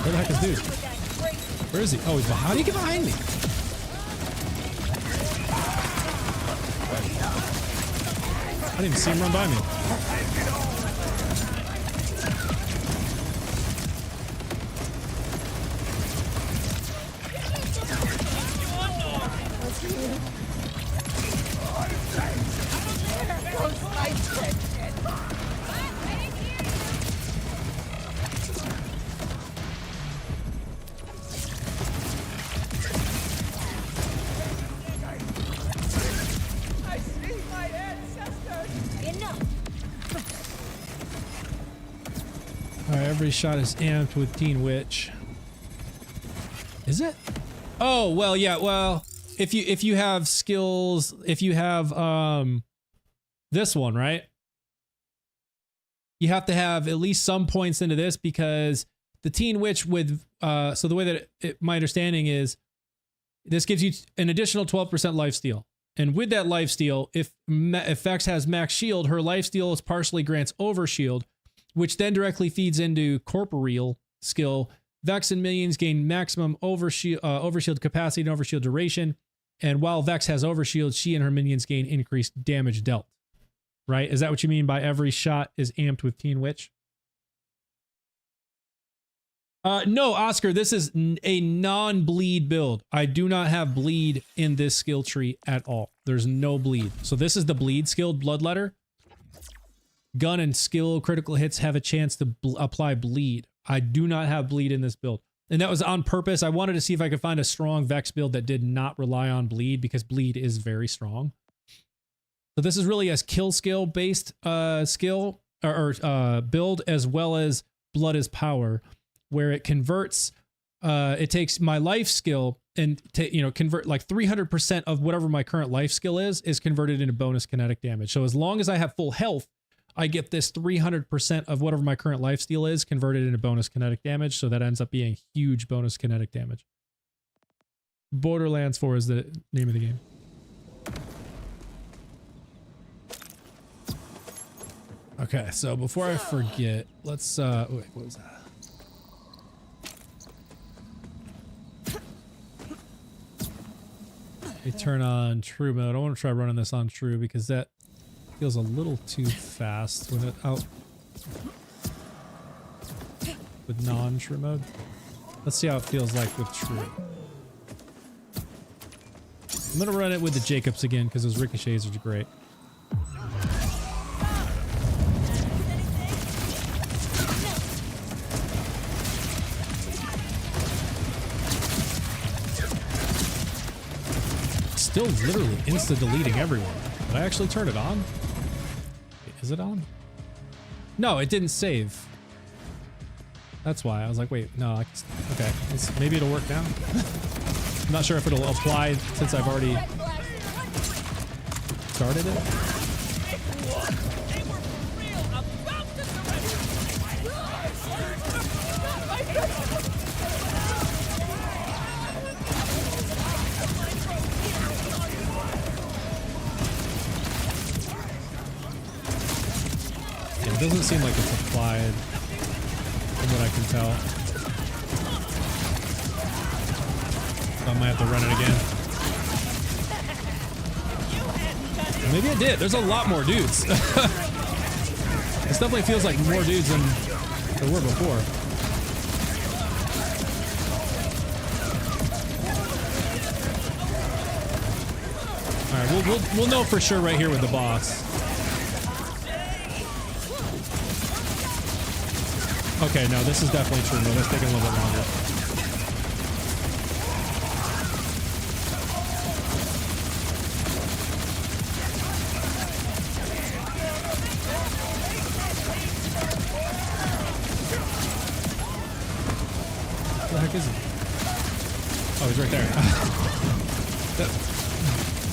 Where the heck is dude? Where is he? Oh, he's behind. How do you get behind me? I didn't even see him run by me. Every shot is amped with Teen Witch. Is it? Oh, well, yeah, well, if you have skills, if you have this one, right? You have to have at least some points into this because the Teen Witch with so the way that my understanding is this gives you an additional 12% lifesteal. And with that lifesteal, if Vex has max shield, her lifesteal is partially grants overshield, which then directly feeds into corporeal skill. Vex and minions gain maximum overshield capacity and overshield duration. And while Vex has overshield, she and her minions gain increased damage dealt. Right? Is that what you mean by every shot is amped with Teen Witch? No, Oscar, this is a non-bleed build. I do not have bleed in this skill tree at all. There's no bleed. So this is the bleed skilled Bloodletter. Gun and skill critical hits have a chance to apply bleed. I do not have bleed in this build. And that was on purpose. I wanted to see if I could find a strong Vex build that did not rely on bleed because bleed is very strong. So this is really a kill skill based skill or build as well as blood is power, where it converts, it takes my life skill and convert like 300% of whatever my current life skill is converted into bonus kinetic damage. So as long as I have full health, I get this 300% of whatever my current lifesteal is converted into bonus kinetic damage. So that ends up being huge bonus kinetic damage. Borderlands 4 is the name of the game. Okay, so before I forget, let's wait, what was that? We turn on true mode. I want to try running this on true because that feels a little too fast when it out with non-true mode. Let's see how it feels like with true. I'm gonna run it with the Jacobs again because those ricochets are great. Still literally insta-deleting everyone. Did I actually turn it on? Wait, is it on? No, it didn't save. That's why I was like, wait, no, okay, maybe it'll work now. I'm not sure if it'll apply since I've already started it. Yeah, it doesn't seem like it's applied from what I can tell. I might have to run it again. Maybe it did. There's a lot more dudes. This definitely feels like more dudes than there were before. All right, we'll know for sure right here with the boss. Okay, no, this is definitely true. No, that's taking a little bit longer. What the heck is he? Oh, he's right there. That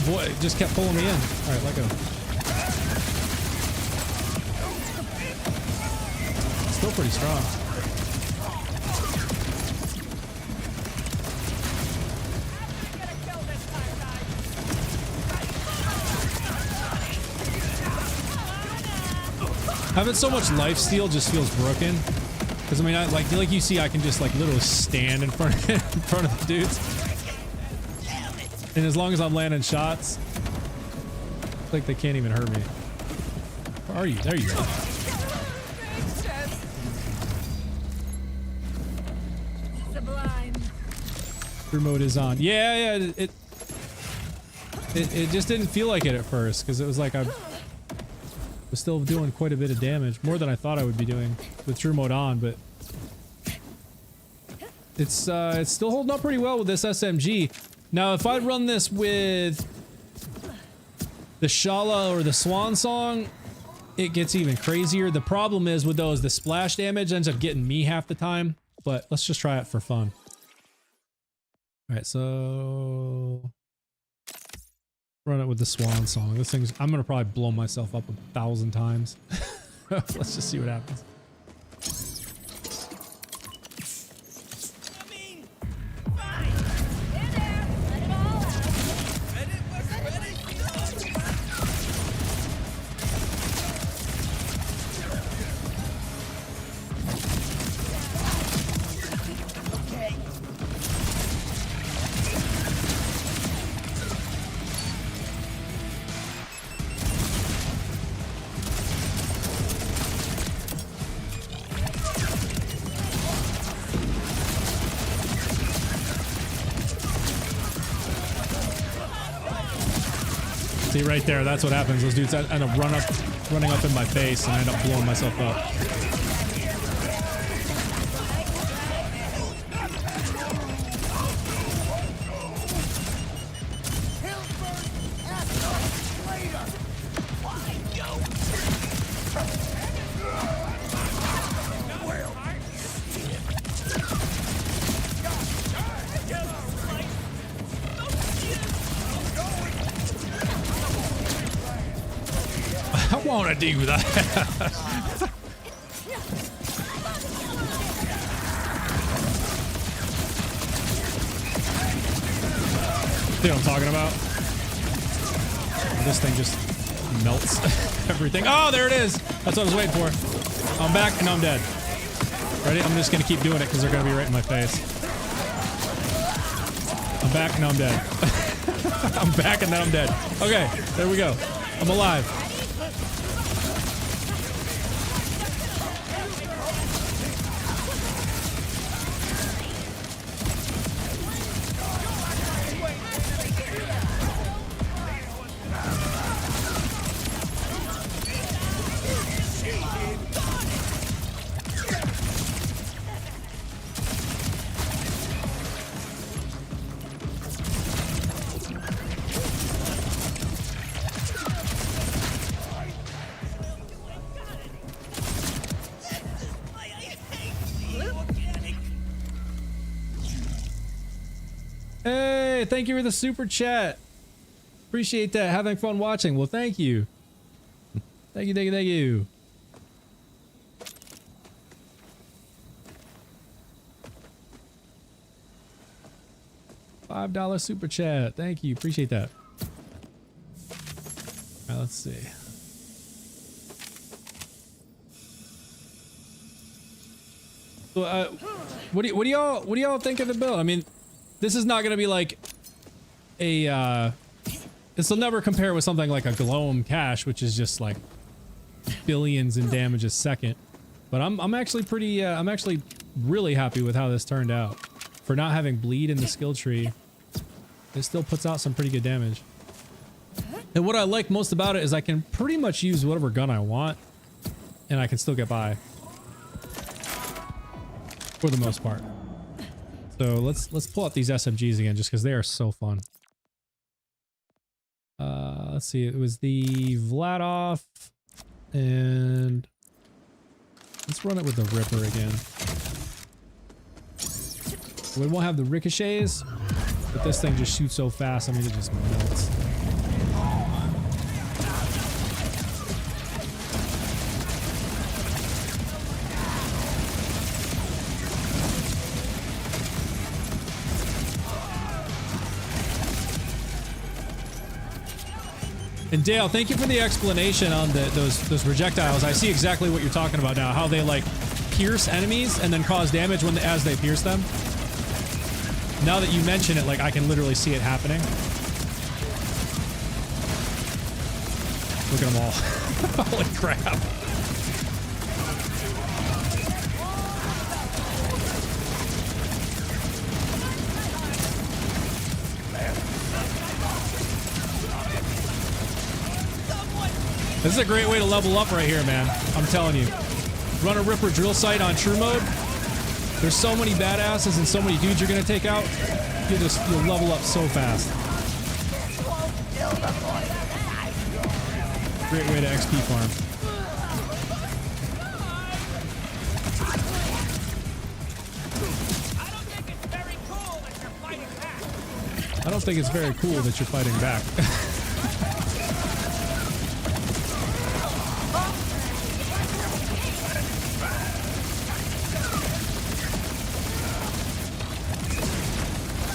boy just kept pulling me in. All right, let go. Still pretty strong. Having so much lifesteal just feels broken. Because I mean, like you see, I can just like literally stand in front of the dudes, and as long as I'm landing shots, it's like they can't even hurt me. Where are you? There you go. True mode is on. Yeah, it just didn't feel like it at first because it was like I was still doing quite a bit of damage, more than I thought I would be doing with true mode on, but it's still holding up pretty well with this SMG. Now, if I run this with the Shala or the Swan Song, it gets even crazier. The problem is with those, the splash damage ends up getting me half the time, but let's just try it for fun. All right, so run it with the Swan Song. This thing's, I'm gonna probably blow myself up 1,000 times. Let's just see what happens. See right there, that's what happens. Those dudes end up running up in my face, and I end up blowing myself up. I want to do that. See what I'm talking about? This thing just melts everything. Oh, there it is. That's what I was waiting for. I'm back and I'm dead. Ready? I'm just gonna keep doing it because they're gonna be right in my face. I'm back and I'm dead. I'm back and then I'm dead. Okay, there we go. I'm alive. Hey, thank you for the super chat. Appreciate that. Having fun watching. Well, thank you. Thank you, thank you, thank you. $5 super chat. Thank you. Appreciate that. All right, let's see. So, what do y'all think of the build? I mean, this is not gonna be like a this will never compare with something like a Gloam Cache, which is just like billions in damage a second. But I'm actually pretty I'm actually really happy with how this turned out. For not having bleed in the skill tree, it still puts out some pretty good damage. And what I like most about it is I can pretty much use whatever gun I want, and I can still get by. For the most part. So let's pull out these SMGs again just because they are so fun. Let's see, it was the Vladov, and let's run it with the Ripper again. We won't have the ricochets, but this thing just shoots so fast, I mean, it just melts. And Dale, thank you for the explanation on those projectiles. I see exactly what you're talking about now. How they like pierce enemies and then cause damage as they pierce them. Now that you mention it, like I can literally see it happening. Look at them all. Holy crap. This is a great way to level up right here, man. I'm telling you. Run a Ripper drill site on true mode. There's so many badasses and so many dudes you're gonna take out. You'll level up so fast. Great way to XP farm. I don't think it's very cool that you're fighting back.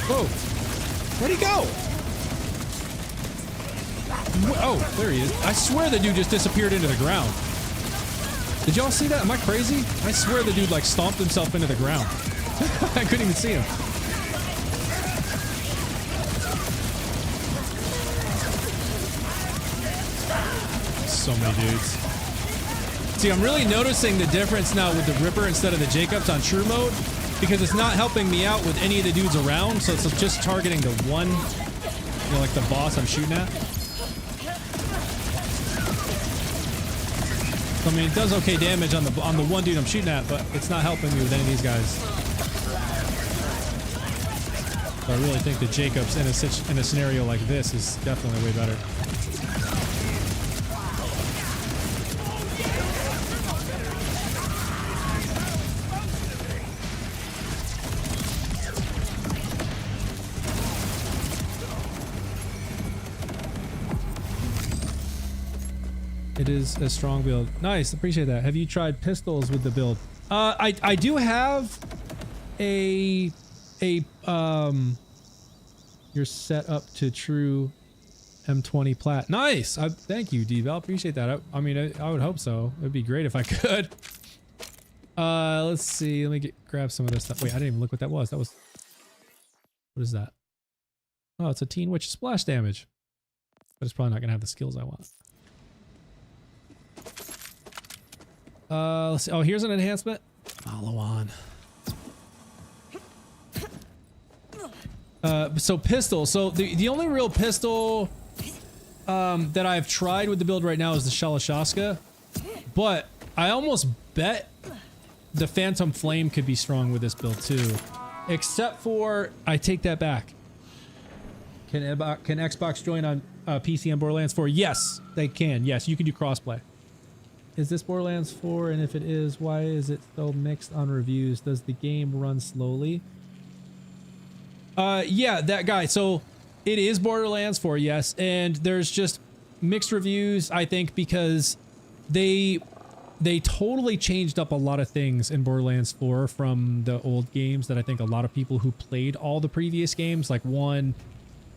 Whoa! Where'd he go? Oh, there he is. I swear the dude just disappeared into the ground. Did y'all see that? Am I crazy? I swear the dude like stomped himself into the ground. I couldn't even see him. So many dudes. See, I'm really noticing the difference now with the Ripper instead of the Jacobs on true mode, because it's not helping me out with any of the dudes around, so it's just targeting the one, you know, like the boss I'm shooting at. I mean, it does okay damage on the one dude I'm shooting at, but it's not helping me with any of these guys. So I really think the Jacobs in a scenario like this is definitely way better. It is a strong build. Nice, appreciate that. Have you tried pistols with the build? I do have you're set up to true M20 plat. Nice. Thank you, D-Val. Appreciate that. I mean, I would hope so. It'd be great if I could. Let's see. Let me grab some of this stuff. Wait, I didn't even look what that was. That was... What is that? Oh, it's a Teen Witch splash damage. But it's probably not going to have the skills I want. Let's see. Oh, here's an enhancement. Follow on. So pistol. So the only real pistol that I've tried with the build right now is the Shalashaska. But I almost bet the Phantom Flame could be strong with this build too. Except for, I take that back. Can Xbox join on PC and Borderlands 4? Yes, they can. Yes, you can do crossplay. Is this Borderlands 4? And if it is, why is it so mixed on reviews? Does the game run slowly? Yeah, that guy. So it is Borderlands 4, yes. And there's just mixed reviews, I think, because they totally changed up a lot of things in Borderlands 4 from the old games that I think a lot of people who played all the previous games, like 1,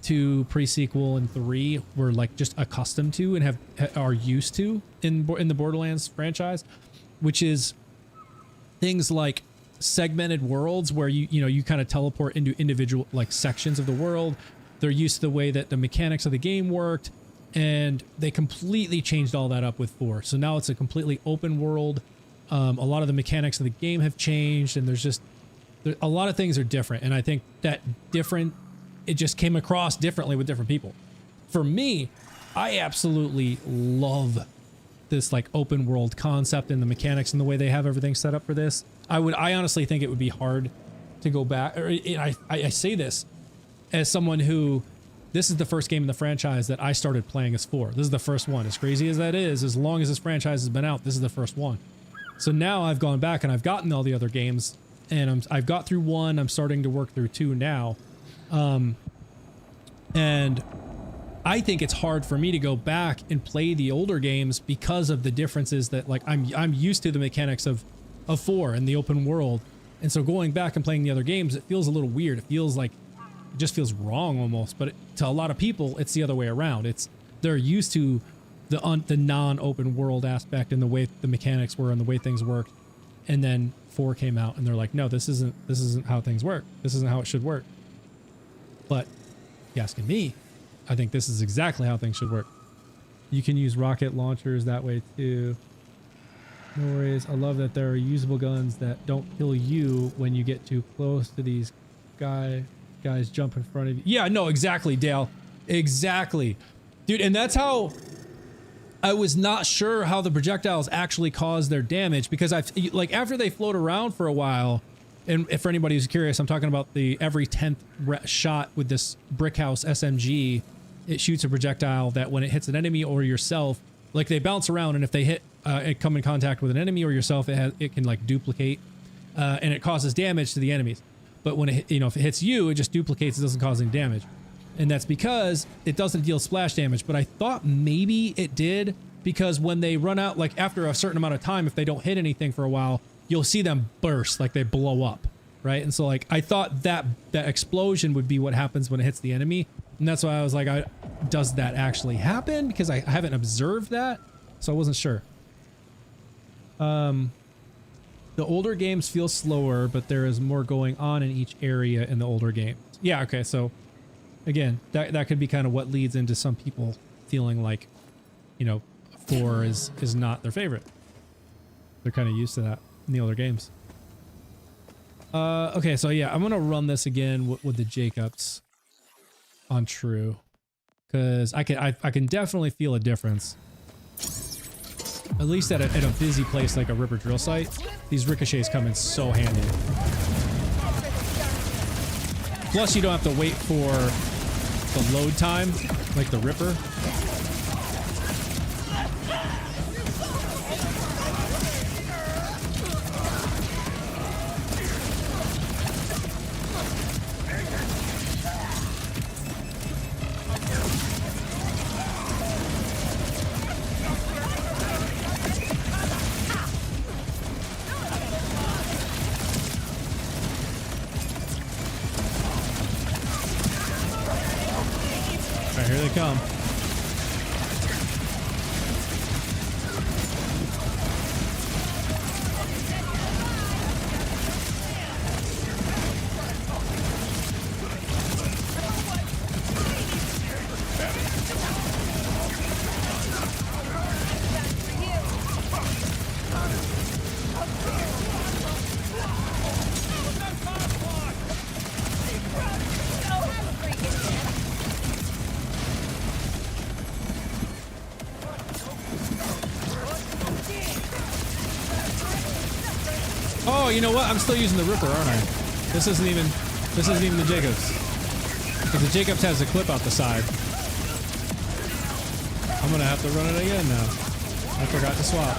2, pre-sequel, and 3, were like just accustomed to and are used to in the Borderlands franchise, which is things like segmented worlds where you kind of teleport into individual like sections of the world. They're used to the way that the mechanics of the game worked, and they completely changed all that up with 4. So now it's a completely open world. A lot of the mechanics of the game have changed, and a lot of things are different. And I think that it just came across differently with different people. For me, I absolutely love this like open world concept and the mechanics and the way they have everything set up for this. I honestly think it would be hard to go back. I say this as someone who, this is the first game in the franchise that I started playing as 4. This is the first one. As crazy as that is, as long as this franchise has been out, this is the first one. So now I've gone back and I've gotten all the other games, and I've got through 1. I'm starting to work through 2 now. And I think it's hard for me to go back and play the older games because of the differences that like I'm used to the mechanics of 4 and the open world. And so going back and playing the other games, it feels a little weird. It feels like, it just feels wrong almost. But to a lot of people, it's the other way around. They're used to the non-open world aspect and the way the mechanics were and the way things worked. And then 4 came out and they're like, no, this isn't how things work. This isn't how it should work. But if you're asking me, I think this is exactly how things should work. You can use rocket launchers that way too. No worries. I love that there are usable guns that don't kill you when you get too close to these guys jump in front of you. Yeah, no, exactly, Dale. Exactly. Dude, and that's how I was not sure how the projectiles actually cause their damage, because like after they float around for a while, and if for anybody who's curious, I'm talking about the every 10th shot with this Brickhouse SMG, it shoots a projectile that when it hits an enemy or yourself, like they bounce around, and if they come in contact with an enemy or yourself, it can like duplicate, and it causes damage to the enemies. But when if it hits you, it just duplicates. It doesn't cause any damage, and that's because it doesn't deal splash damage. But I thought maybe it did, because when they run out, like after a certain amount of time, if they don't hit anything for a while, you'll see them burst, like they blow up, right? And so like I thought that explosion would be what happens when it hits the enemy, and that's why I was like, does that actually happen? Because I haven't observed that, so I wasn't sure. The older games feel slower, but there is more going on in each area in the older games. Yeah, okay, so again, that could be kind of what leads into some people feeling like, 4 is not their favorite. They're kind of used to that in the older games. Okay, so yeah, I'm gonna run this again with the Jacobs on true, because I can definitely feel a difference. At least at a busy place like a Ripper drill site, these ricochets come in so handy. Plus, you don't have to wait for the load time like the Ripper. Here they come. Oh, you know what? I'm still using the Ripper, aren't I? This isn't even the Jacobs. Because the Jacobs has a clip out the side. I'm gonna have to run it again now. I forgot to swap.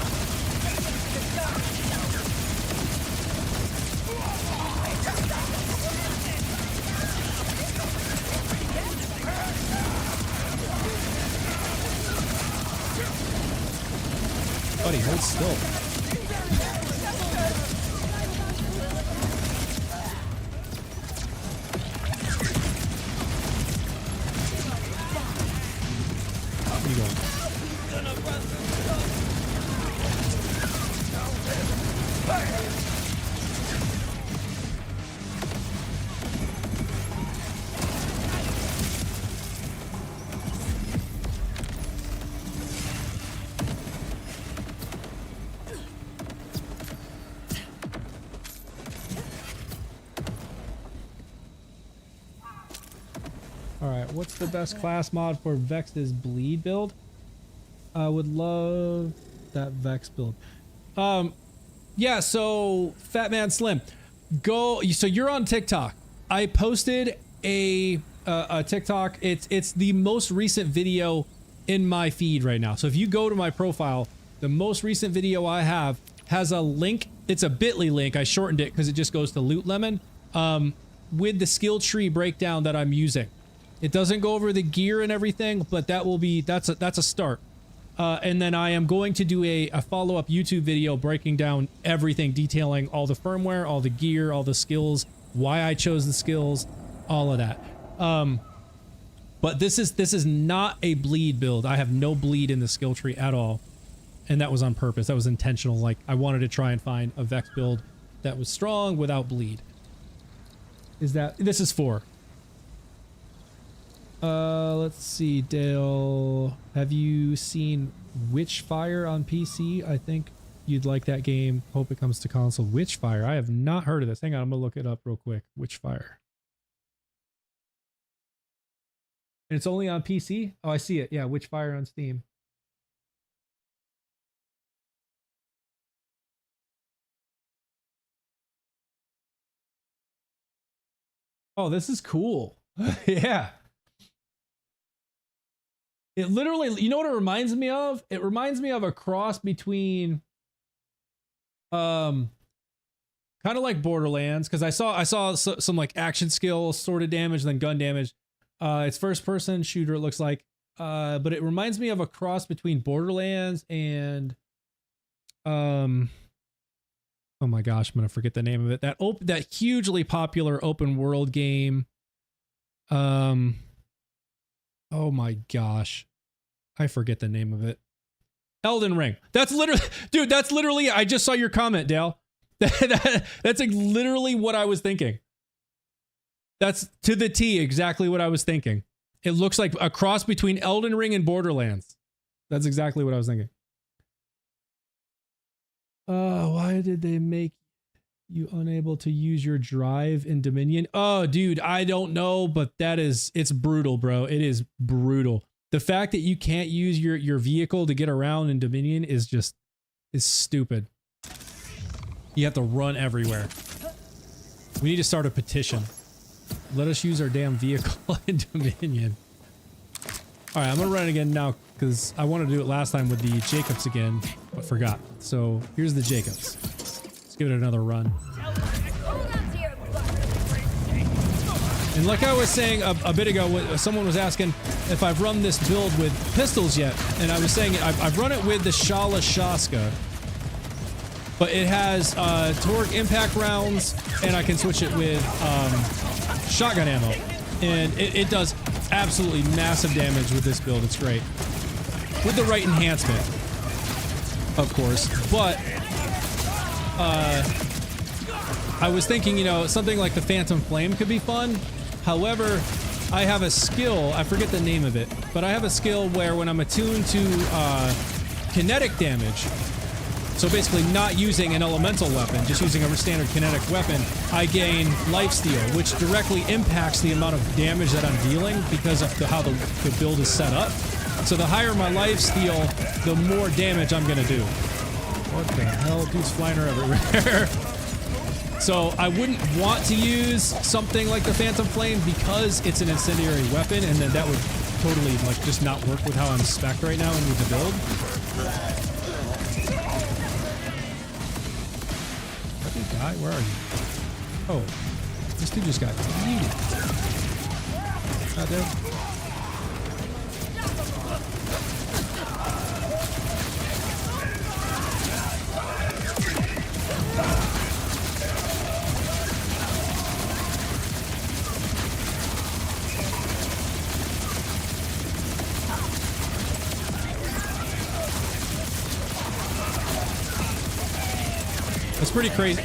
Buddy, hold still. Where you going? Alright, what's the best class mod for Vex's bleed build? I would love that Vex build. Yeah, so Fat Man Slim, go. So you're on TikTok. I posted a TikTok. It's the most recent video in my feed right now. So if you go to my profile, the most recent video I have has a link. It's a bit.ly link. I shortened it because it just goes to Loot Lemon with the skill tree breakdown that I'm using. It doesn't go over the gear and everything, but that will be, that's a start. And then I am going to do a follow-up YouTube video breaking down everything, detailing all the firmware, all the gear, all the skills, why I chose the skills, all of that. But this is not a bleed build. I have no bleed in the skill tree at all. And that was on purpose. That was intentional. Like, I wanted to try and find a Vex build that was strong without bleed. This is 4. Let's see, Dale. Have you seen Witchfire on PC? I think you'd like that game. Hope it comes to console. Witchfire. I have not heard of this. Hang on, I'm gonna look it up real quick. Witchfire. And it's only on PC? Oh, I see it. Yeah, Witchfire on Steam. Oh, this is cool. Yeah. It literally, you know what it reminds me of? It reminds me of a cross between, kind of like Borderlands, because I saw some like action skill, sword of damage, then gun damage. It's first person shooter, it looks like, but it reminds me of a cross between Borderlands and, oh my gosh, I'm gonna forget the name of it. That hugely popular open world game. Oh my gosh. I forget the name of it. Elden Ring. That's literally, dude, that's literally, I just saw your comment, Dale. That's like literally what I was thinking. That's to the T exactly what I was thinking. It looks like a cross between Elden Ring and Borderlands. That's exactly what I was thinking. Why did they make you unable to use your drive in Dominion? Oh, dude, I don't know, but it's brutal, bro. It is brutal. The fact that you can't use your vehicle to get around in Dominion is stupid. You have to run everywhere. We need to start a petition. Let us use our damn vehicle in Dominion. All right, I'm gonna run it again now because I wanted to do it last time with the Jacobs again, but forgot. So here's the Jacobs. Let's give it another run. And like I was saying a bit ago, someone was asking if I've run this build with pistols yet, and I was saying I've run it with the Shala Shaska, but it has Torgue impact rounds, and I can switch it with shotgun ammo, and it does absolutely massive damage with this build. It's great with the right enhancement, of course, but I was thinking, you know, something like the Phantom Flame could be fun. However, I have a skill, I forget the name of it, but I have a skill where when I'm attuned to kinetic damage, so basically not using an elemental weapon, just using a standard kinetic weapon, I gain lifesteal, which directly impacts the amount of damage that I'm dealing because of how the build is set up. So the higher my lifesteal, the more damage I'm gonna do. What the hell? Dude's flying her everywhere. So I wouldn't want to use something like the Phantom Flame because it's an incendiary weapon, and then that would totally like just not work with how I'm spec'd right now and with the build. That guy, where are you? Oh, this dude just got yeeted. Not dead. That's pretty crazy.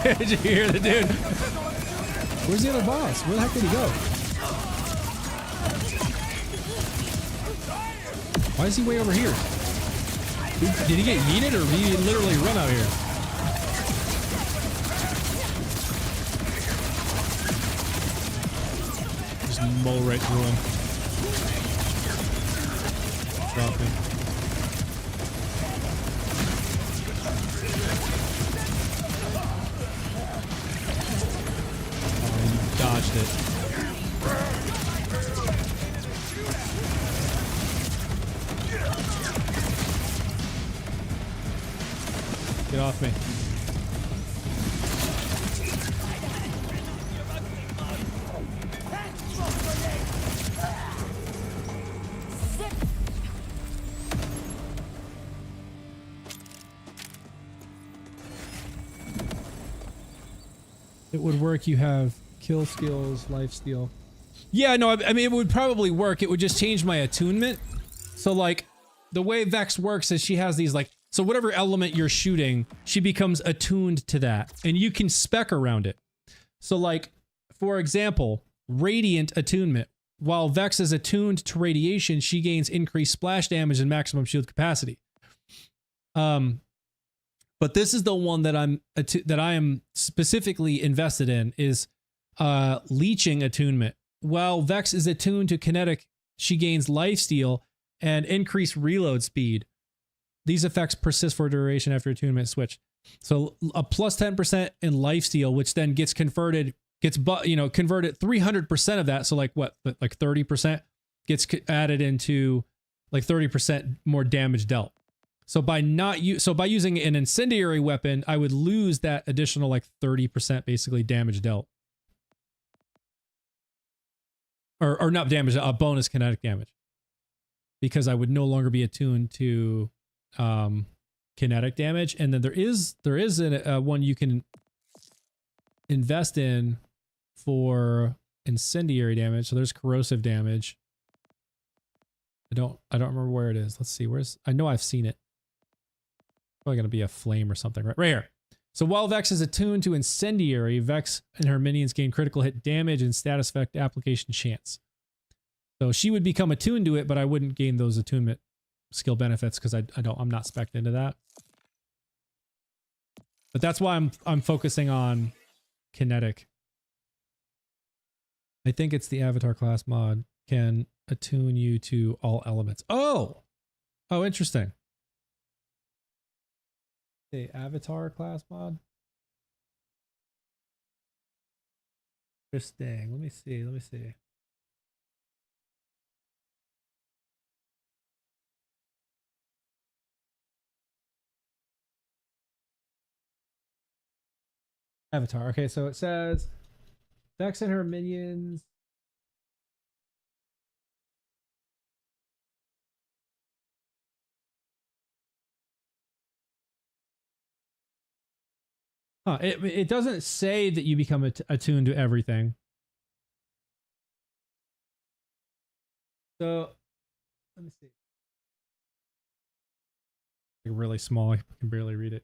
Did you hear the dude? Where's the other boss? Where the heck did he go? Why is he way over here? Did he get yeeted or did he literally run out here? Just mow right through him. Drop him. Dodged it. Get off me. It would work. You have kill skills, life steal. Yeah, no, I mean, it would probably work. It would just change my attunement. So, like, the way Vex works is she has these, like, so whatever element you're shooting, she becomes attuned to that. And you can spec around it. So, like, for example, radiant attunement. While Vex is attuned to radiation, she gains increased splash damage and maximum shield capacity. But this is the one that I am specifically invested in is leeching attunement. While Vex is attuned to kinetic, she gains lifesteal and increased reload speed. These effects persist for duration after attunement switch. So a plus 10% in lifesteal, which then gets converted, converted 300% of that. So like what, like 30% gets added into like 30% more damage dealt. So by using an incendiary weapon, I would lose that additional like 30% basically damage dealt. Or not damage, bonus kinetic damage. Because I would no longer be attuned to kinetic damage. And then there is one you can invest in for incendiary damage. So there's corrosive damage. I don't remember where it is. Let's see. I know I've seen it. Probably going to be a flame or something right here. So while Vex is attuned to incendiary, Vex and her minions gain critical hit damage and status effect application chance. So she would become attuned to it, but I wouldn't gain those attunement skill benefits because I'm not spec'd into that. But that's why I'm focusing on kinetic. I think it's the avatar class mod can attune you to all elements. Oh, interesting. The avatar class mod. Interesting. Let me see. Avatar. Okay, so it says Vex and her minions. It doesn't say that you become attuned to everything. So let me see. Like really small. I can barely read it.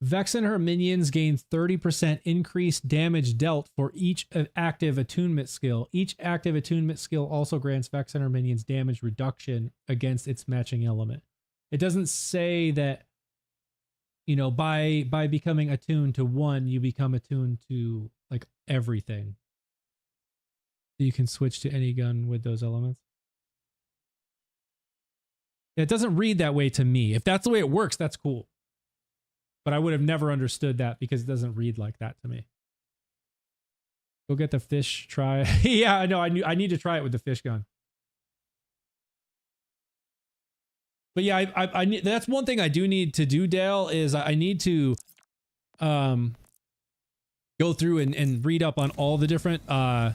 Vex and her minions gain 30% increased damage dealt for each active attunement skill. Each active attunement skill also grants Vex and her minions damage reduction against its matching element. It doesn't say that, you know, by becoming attuned to one, you become attuned to like everything. You can switch to any gun with those elements. It doesn't read that way to me. If that's the way it works, that's cool. But I would have never understood that because it doesn't read like that to me. Go get the fish, try. Yeah, I know. I need to try it with the fish gun. But yeah, I need, that's one thing I do need to do, Dale, is I need to go through and read up on all the different class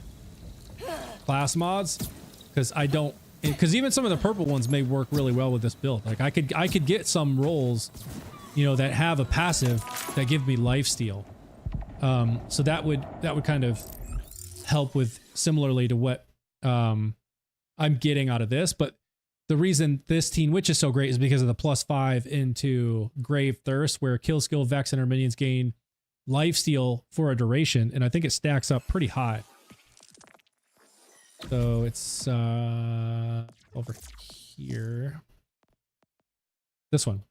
mods, because I don't, because even some of the purple ones may work really well with this build. Like I could get some roles, you know, that have a passive that give me lifesteal. So that would kind of help with similarly to what I'm getting out of this. But the reason this Teen Witch is so great is because of the +5 into Grave Thirst, where kill skill, Vex, and her minions gain lifesteal for a duration, and I think it stacks up pretty high. So it's over here. This one.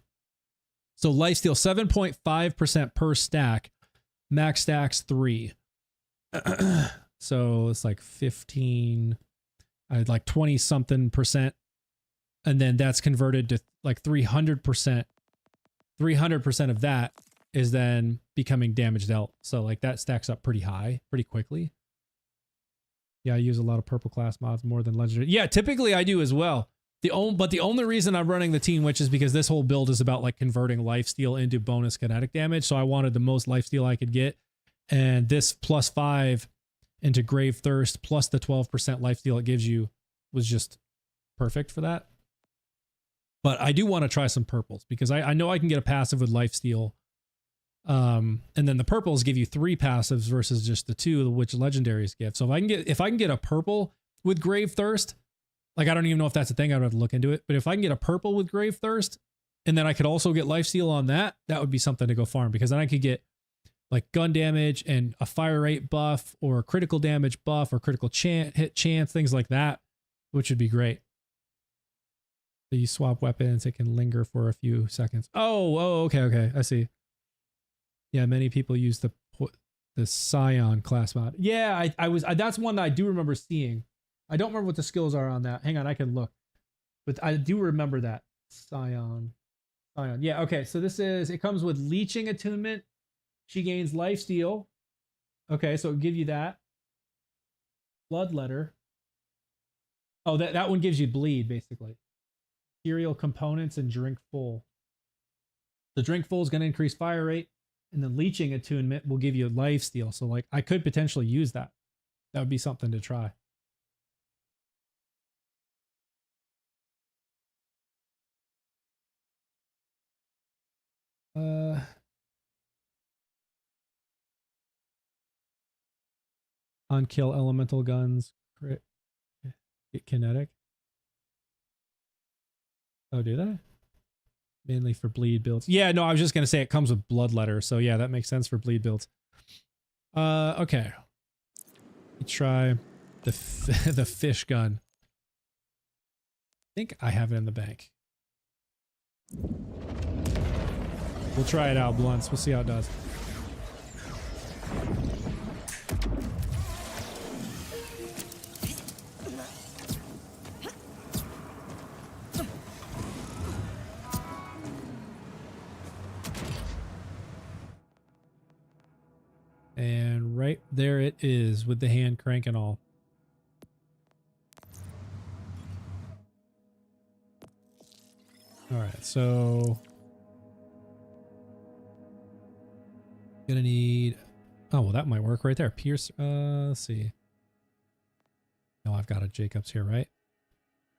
So lifesteal 7.5% per stack. Max stacks 3. So it's like 15, like 20 something percent. And then that's converted to like 300%. 300% of that is then becoming damage dealt. So like that stacks up pretty high, pretty quickly. Yeah, I use a lot of purple class mods more than legendary. Yeah, typically I do as well. But the only reason I'm running the Teen Witch is because this whole build is about like converting lifesteal into bonus kinetic damage. So I wanted the most lifesteal I could get. And this +5 into Grave Thirst plus the 12% lifesteal it gives you was just perfect for that. But I do want to try some purples because I know I can get a passive with lifesteal. And then the purples give you 3 passives versus just the 2, which legendaries give. So if I can get a purple with Grave Thirst, like I don't even know if that's a thing, I would have to look into it. But if I can get a purple with Grave Thirst, and then I could also get lifesteal on that, that would be something to go farm, because then I could get like gun damage and a fire rate buff or a critical damage buff or critical hit chance, things like that, which would be great. So you swap weapons, it can linger for a few seconds. Oh, okay, I see. Yeah, many people use the Scion class mod. Yeah, that's one that I do remember seeing. I don't remember what the skills are on that. Hang on, I can look. But I do remember that. Scion. Yeah, okay, so it comes with leeching attunement. She gains lifesteal. Okay, so it'll give you that. Bloodletter. Oh, that one gives you bleed, basically. Material components and drink full. The drink full is going to increase fire rate, and then leeching attunement will give you lifesteal. So like I could potentially use that. That would be something to try. On kill elemental guns, crit, get kinetic. Oh, do they? Mainly for bleed builds. Yeah, no, I was just gonna say it comes with bloodletter, so yeah, that makes sense for bleed builds. Okay. Let's try the fish gun. I think I have it in the bank. We'll try it out, Blunts. We'll see how it does. And right there it is with the hand crank and all. All right, so gonna need, oh, well, that might work right there. Pierce, let's see. No, I've got a Jacobs here, right?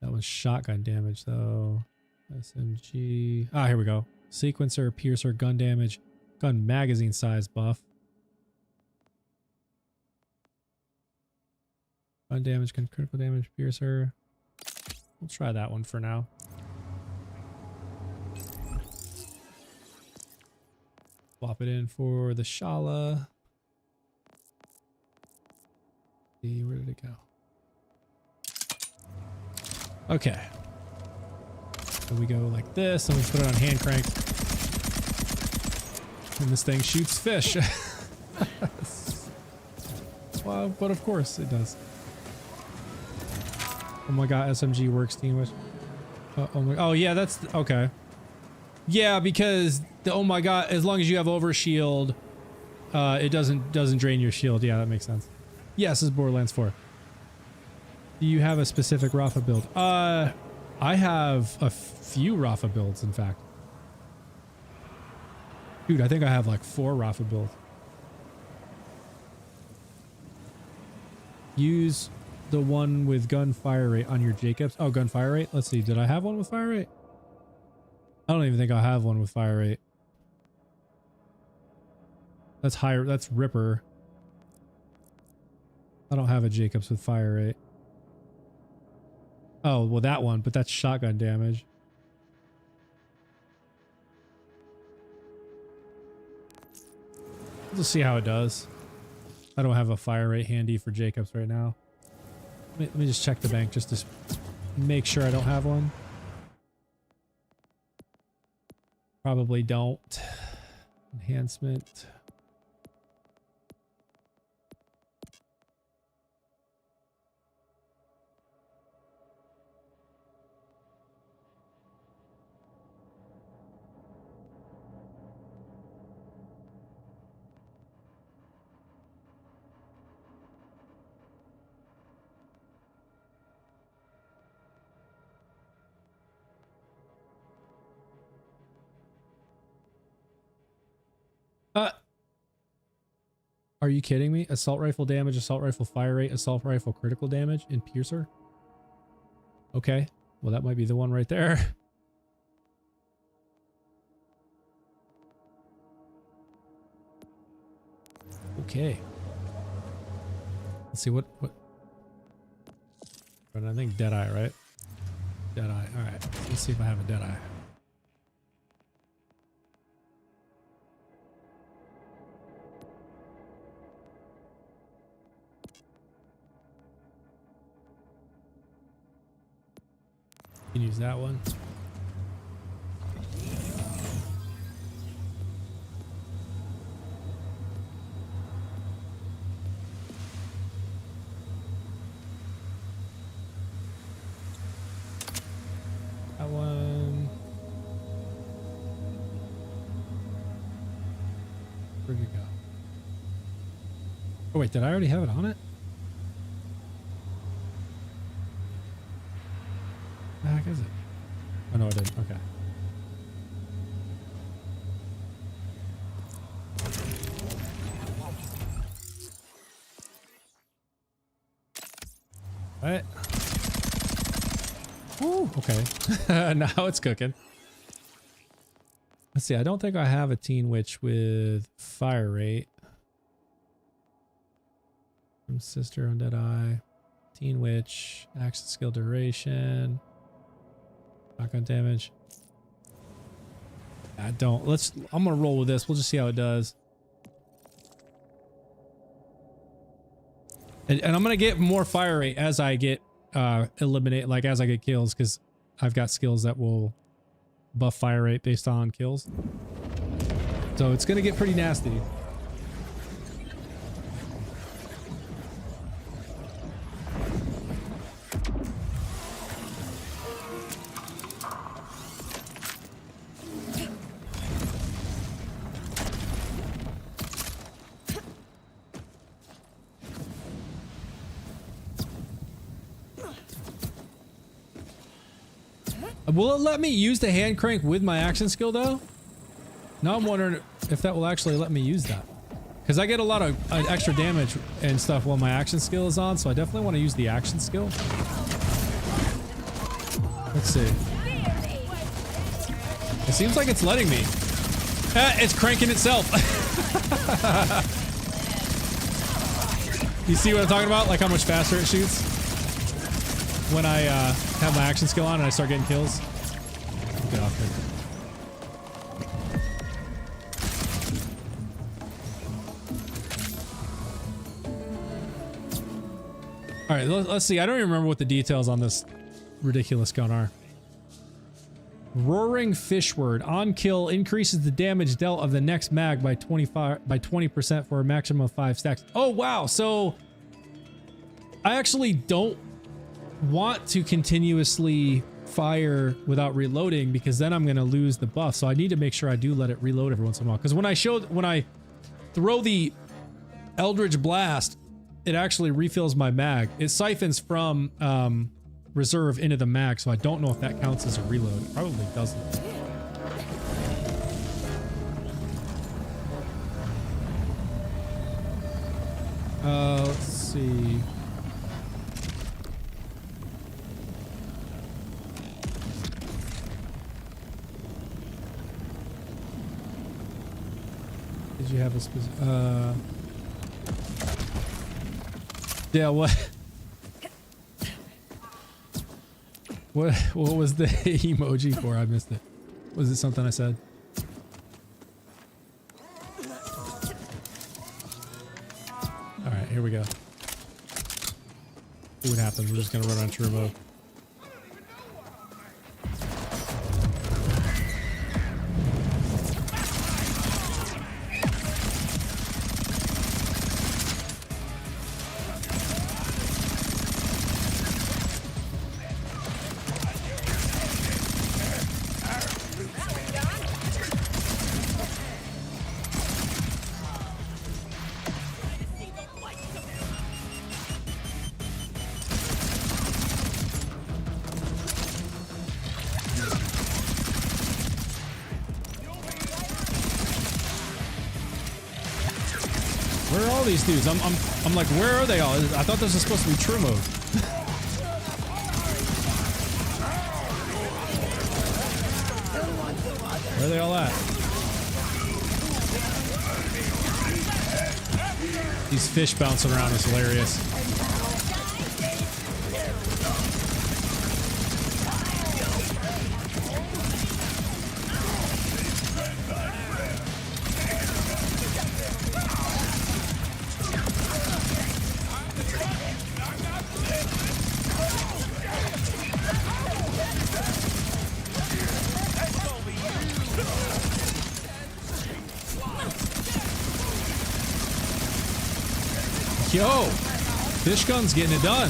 That was shotgun damage though. SMG. Ah, here we go. Sequencer, piercer, gun damage, gun magazine size buff. Gun damage, critical damage, piercer. We'll try that one for now. Swap it in for the Shala. See, where did it go? Okay. So we go like this, and we put it on hand crank. And this thing shoots fish. Well, but of course it does. Oh my god, SMG works, Teen Witch. Oh yeah, that's okay. Yeah, because the oh my god, as long as you have overshield, it doesn't drain your shield. Yeah, that makes sense. Yes, this is Borderlands 4. Do you have a specific Rafa build? I have a few Rafa builds, in fact. Dude, I think I have like 4 Rafa builds. Use the one with gun fire rate on your Jacobs. Oh, gun fire rate? Let's see. Did I have one with fire rate? I don't even think I have one with fire rate. That's higher. That's Ripper. I don't have a Jacobs with fire rate. Oh, well that one, but that's shotgun damage. Let's see how it does. I don't have a fire rate handy for Jacobs right now. Let me just check the bank just to make sure I don't have one. Probably don't. Enhancement. Are you kidding me? Assault rifle damage, assault rifle fire rate, assault rifle critical damage in Piercer? Okay. Well, that might be the one right there. Okay. Let's see what but I think Deadeye, right? Deadeye. All right. Let's see if I have a Deadeye. You can use that one. That one. Where'd it go? Oh wait, did I already have it on it? The heck is it? Oh no, I didn't. Okay. What? Ooh, okay. Now it's cooking. Let's see. I don't think I have a Teen Witch with fire rate. From Sister on Deadeye. Teen Witch. Action skill duration. Shotgun damage. I don't. I'm gonna roll with this. We'll just see how it does. And I'm gonna get more fire rate as I get as I get kills, because I've got skills that will buff fire rate based on kills. So it's gonna get pretty nasty. Will it let me use the hand crank with my action skill though? Now I'm wondering if that will actually let me use that. Because I get a lot of extra damage and stuff while my action skill is on, so I definitely want to use the action skill. Let's see. It seems like it's letting me. It's cranking itself. You see what I'm talking about? Like how much faster it shoots? When I have my action skill on and I start getting kills. Get off here. All right, let's see. I don't even remember what the details on this ridiculous gun are. Roaring Fishword. On kill increases the damage dealt of the next mag by 20% for a maximum of 5 stacks. Oh wow! So I actually don't want to continuously fire without reloading because then I'm going to lose the buff. So I need to make sure I do let it reload every once in a while. Because when I throw the Eldritch Blast, it actually refills my mag. It siphons from reserve into the mag, so I don't know if that counts as a reload. It probably doesn't. Let's see. Did you have a specific? Yeah. What? What was the emoji for? I missed it. Was it something I said? All right, here we go. See what happens. We're just gonna run on true mode. Where are all these dudes? I'm like, where are they all? I thought this was supposed to be true mode. Where are they all at? These fish bouncing around is hilarious. Yo, fish gun's getting it done.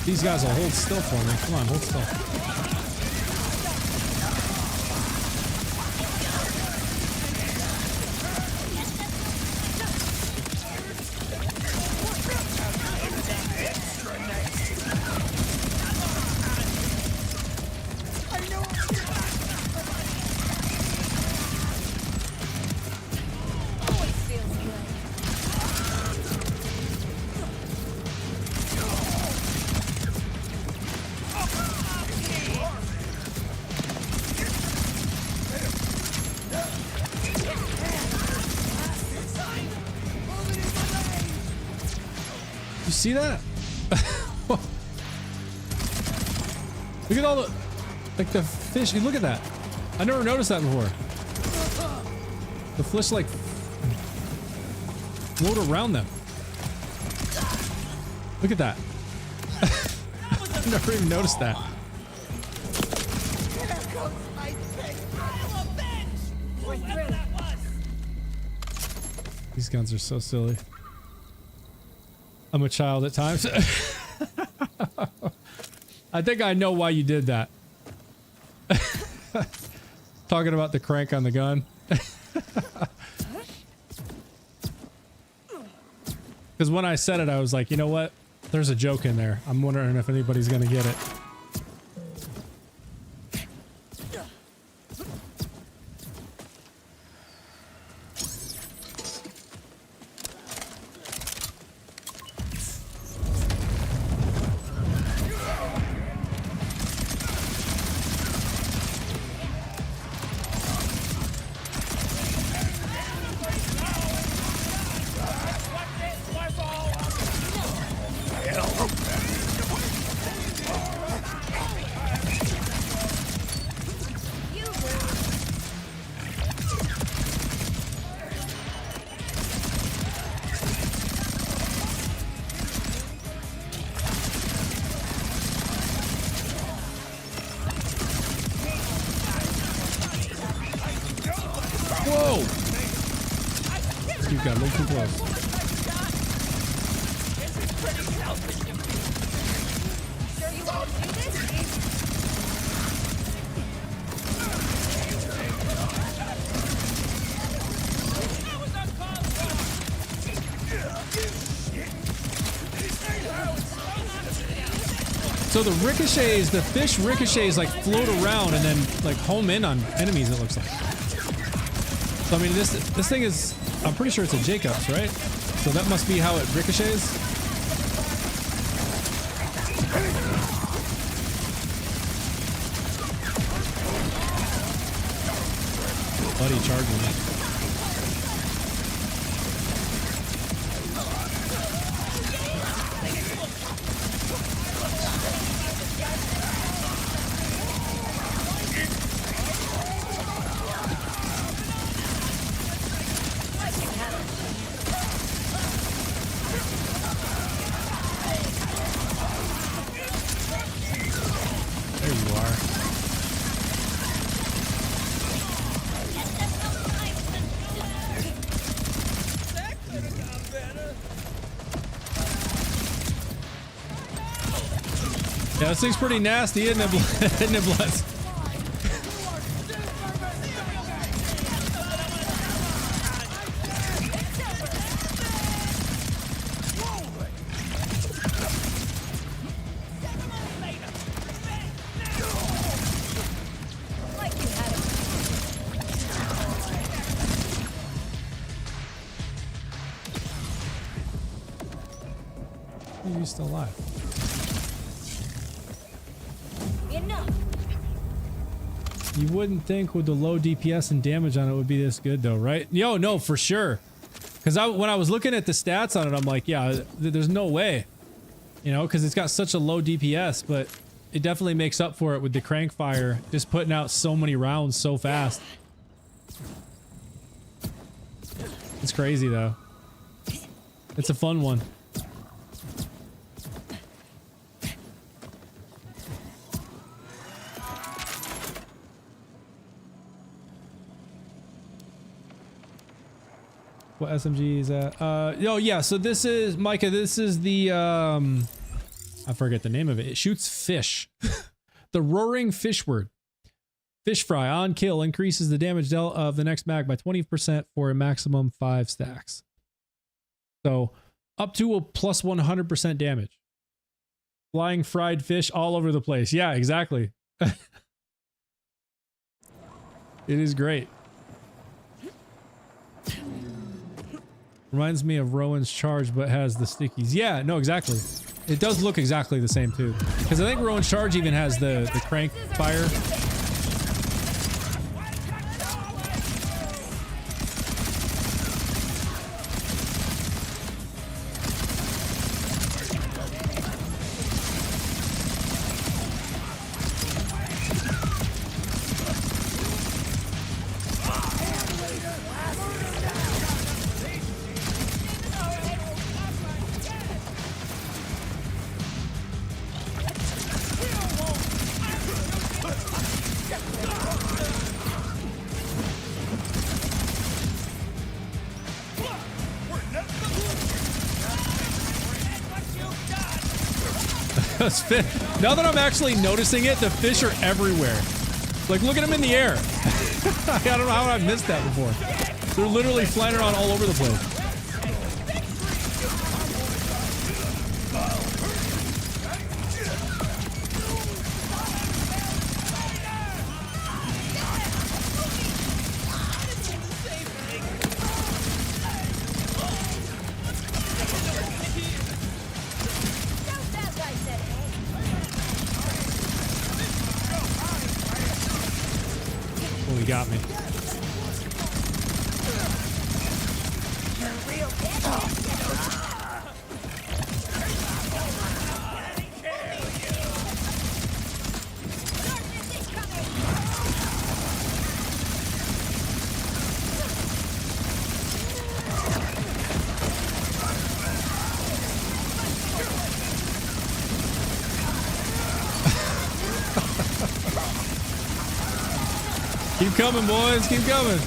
These guys will hold still for me. Come on, hold still. See that? Look at all the, like the fish. Look at that. I never noticed that before. The fish like float around them. Look at that. I never even noticed that. These guns are so silly. I'm a child at times. I think I know why you did that. Talking about the crank on the gun. Because when I said it, I was like, you know what? There's a joke in there. I'm wondering if anybody's gonna get it. got a little too close. So the ricochets, the fish ricochets like float around and then like home in on enemies, it looks like. So I mean this thing is, I'm pretty sure it's a Jacobs, right? So that must be how it ricochets. Buddy charging me. Yeah, this thing's pretty nasty, isn't it, isn't it, Bloods? Are you still alive? You wouldn't think with the low DPS and damage on it would be this good though, right? Yo, no, for sure. Because when I was looking at the stats on it, I'm like, yeah, there's no way. You know, because it's got such a low DPS, but it definitely makes up for it with the crank fire, just putting out so many rounds so fast. It's crazy though. It's a fun one. What SMG is that? Oh yeah, so this is, Micah, this is the, I forget the name of it. It shoots fish. The roaring fish word. Fish fry on kill increases the damage dealt of the next mag by 20% for a maximum 5 stacks. So up to a plus 100% damage. Flying fried fish all over the place. Yeah, exactly. It is great. Reminds me of Rowan's charge, but has the stickies. Yeah, no, exactly. It does look exactly the same too. Because I think Rowan's charge even has the crank fire. Now that I'm actually noticing it, the fish are everywhere. Like, look at them in the air. I don't know how I've missed that before. They're literally flying around all over the place. Got me. Keep coming, boys. Keep coming.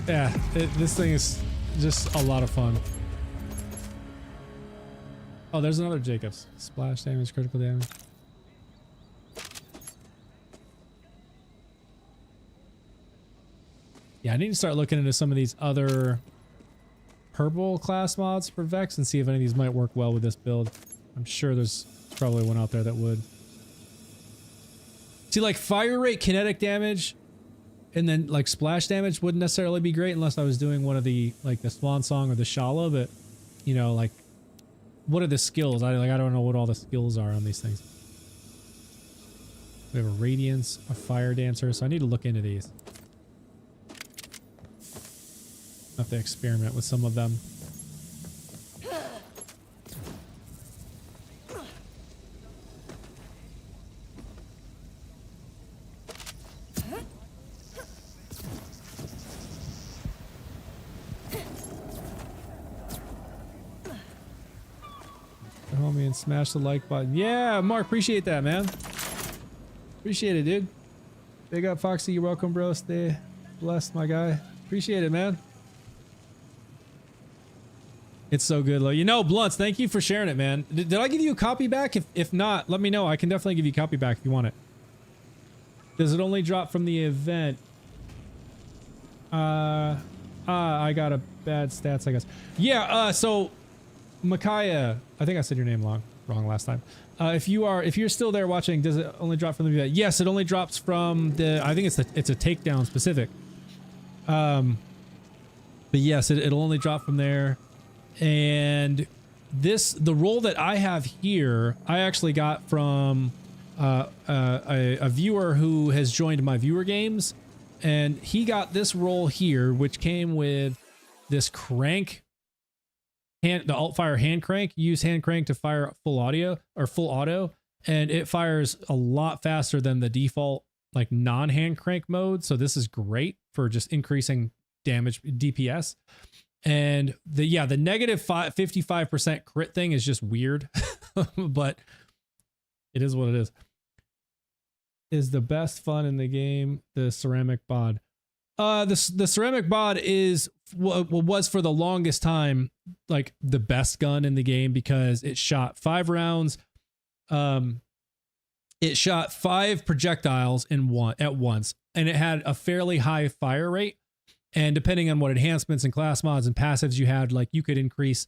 Yeah, this thing is just a lot of fun. Oh, there's another Jacobs. Splash damage, critical damage. Yeah, I need to start looking into some of these other purple class mods for Vex and see if any of these might work well with this build. I'm sure there's probably one out there that would. See, like fire rate, kinetic damage, and then like splash damage wouldn't necessarily be great unless I was doing one of the like the Swan Song or the Shala, but you know, like what are the skills? I don't know what all the skills are on these things. We have a Radiance, a Fire Dancer, so I need to look into these. I have to experiment with some of them. Homie, and smash the like button. Yeah, Mark, appreciate that, man. Appreciate it, dude. Big up, Foxy. You're welcome, bro. Stay blessed, my guy. Appreciate it, man. It's so good, you know, Blunts, thank you for sharing it, man. Did I give you a copy back? If not, let me know. I can definitely give you a copy back if you want it. Does it only drop from the event? I got a bad stats, I guess. Yeah, so Micaiah, I think I said your name wrong last time. If you're still there watching, does it only drop from the event? Yes, it only drops from the, I think it's a takedown specific. But yes, it'll only drop from there. And the role that I have here, I actually got from a viewer who has joined my viewer games, and he got this role here, which came with this crank, the alt fire hand crank. You use hand crank to fire full audio or full auto, and it fires a lot faster than the default like non-hand crank mode. So this is great for just increasing damage DPS. And the negative 55% crit thing is just weird, but it is what it is. Is the best fun in the game the ceramic bod? The ceramic bod is what was for the longest time like the best gun in the game because it shot 5 rounds. It shot 5 projectiles at once, and it had a fairly high fire rate. And depending on what enhancements and class mods and passives you had, like you could increase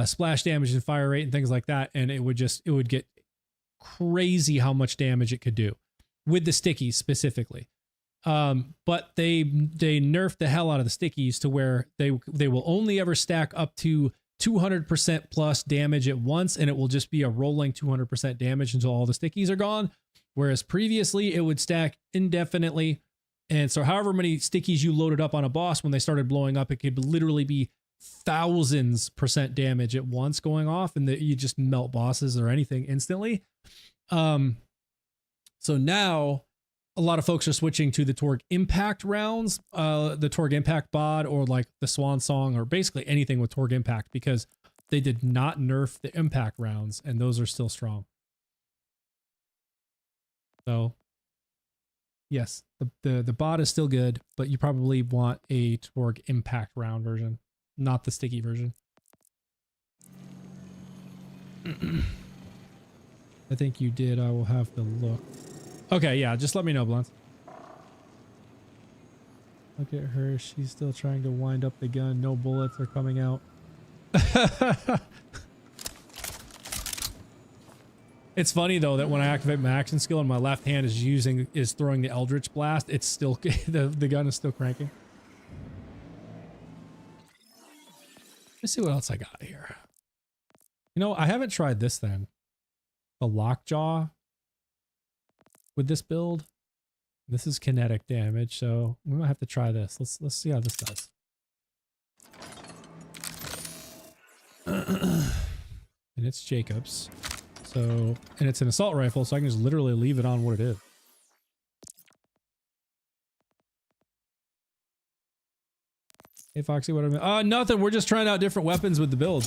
splash damage and fire rate and things like that, and it would get crazy how much damage it could do with the stickies specifically. But they nerfed the hell out of the stickies to where they will only ever stack up to 200% plus damage at once, and it will just be a rolling 200% damage until all the stickies are gone. Whereas previously it would stack indefinitely. And so however many stickies you loaded up on a boss, when they started blowing up, it could literally be thousands% damage at once going off, and you just melt bosses or anything instantly. So now a lot of folks are switching to the Torgue Impact rounds, the Torgue Impact bod, or like the Swan Song, or basically anything with Torgue Impact, because they did not nerf the Impact rounds, and those are still strong. So yes, the bot is still good, but you probably want a Torgue Impact round version, not the sticky version. I think you did. I will have to look. Okay, yeah, just let me know, Blunts. Look at her. She's still trying to wind up the gun. No bullets are coming out. It's funny though that when I activate my action skill and my left hand is throwing the Eldritch Blast, it's still the gun is still cranking. Let's see what else I got here. You know, I haven't tried this then. The Lockjaw with this build. This is kinetic damage, so we might have to try this. Let's see how this does. And it's Jacobs. So, and it's an assault rifle, so I can just literally leave it on what it is. Hey Foxy, what are we? Nothing. We're just trying out different weapons with the build.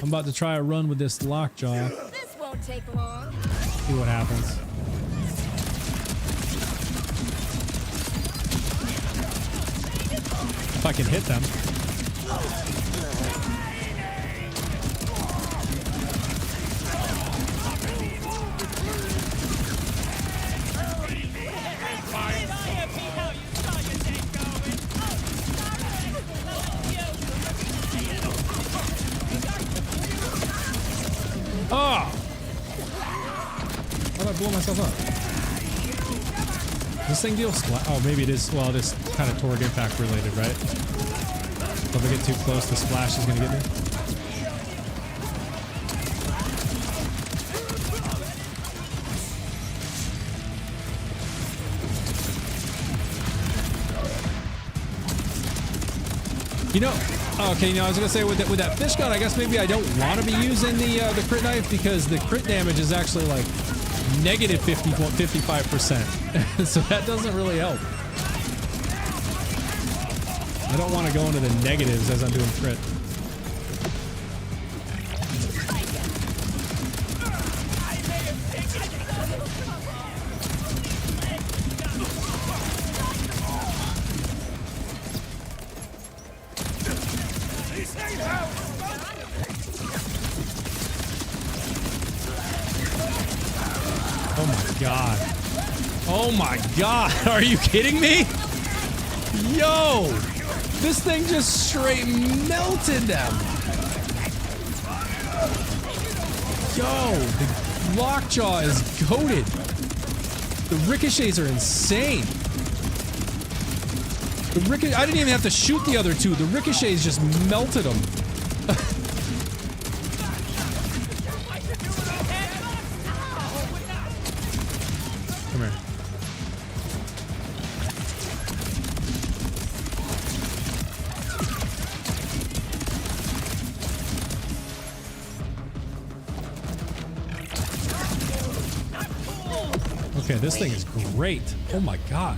I'm about to try a run with this Lockjaw. This won't take long. See what happens. I can hit them. Oh! How did I blow myself up? This thing deals oh, maybe it is. Well, it is kind of Torg impact related, right? So if I get too close, the splash is going to get me. You know, okay, I was gonna say with that fish gun, I guess maybe I don't want to be using the crit knife because the crit damage is actually like negative 55%. So that doesn't really help. I don't want to go into the negatives as I'm doing crit. Oh my god, are you kidding me? Yo! This thing just straight melted them! Yo, the lockjaw is goated. The ricochets are insane. I didn't even have to shoot the other two. The ricochets just melted them. Come here. Okay, this thing is great. Oh my god.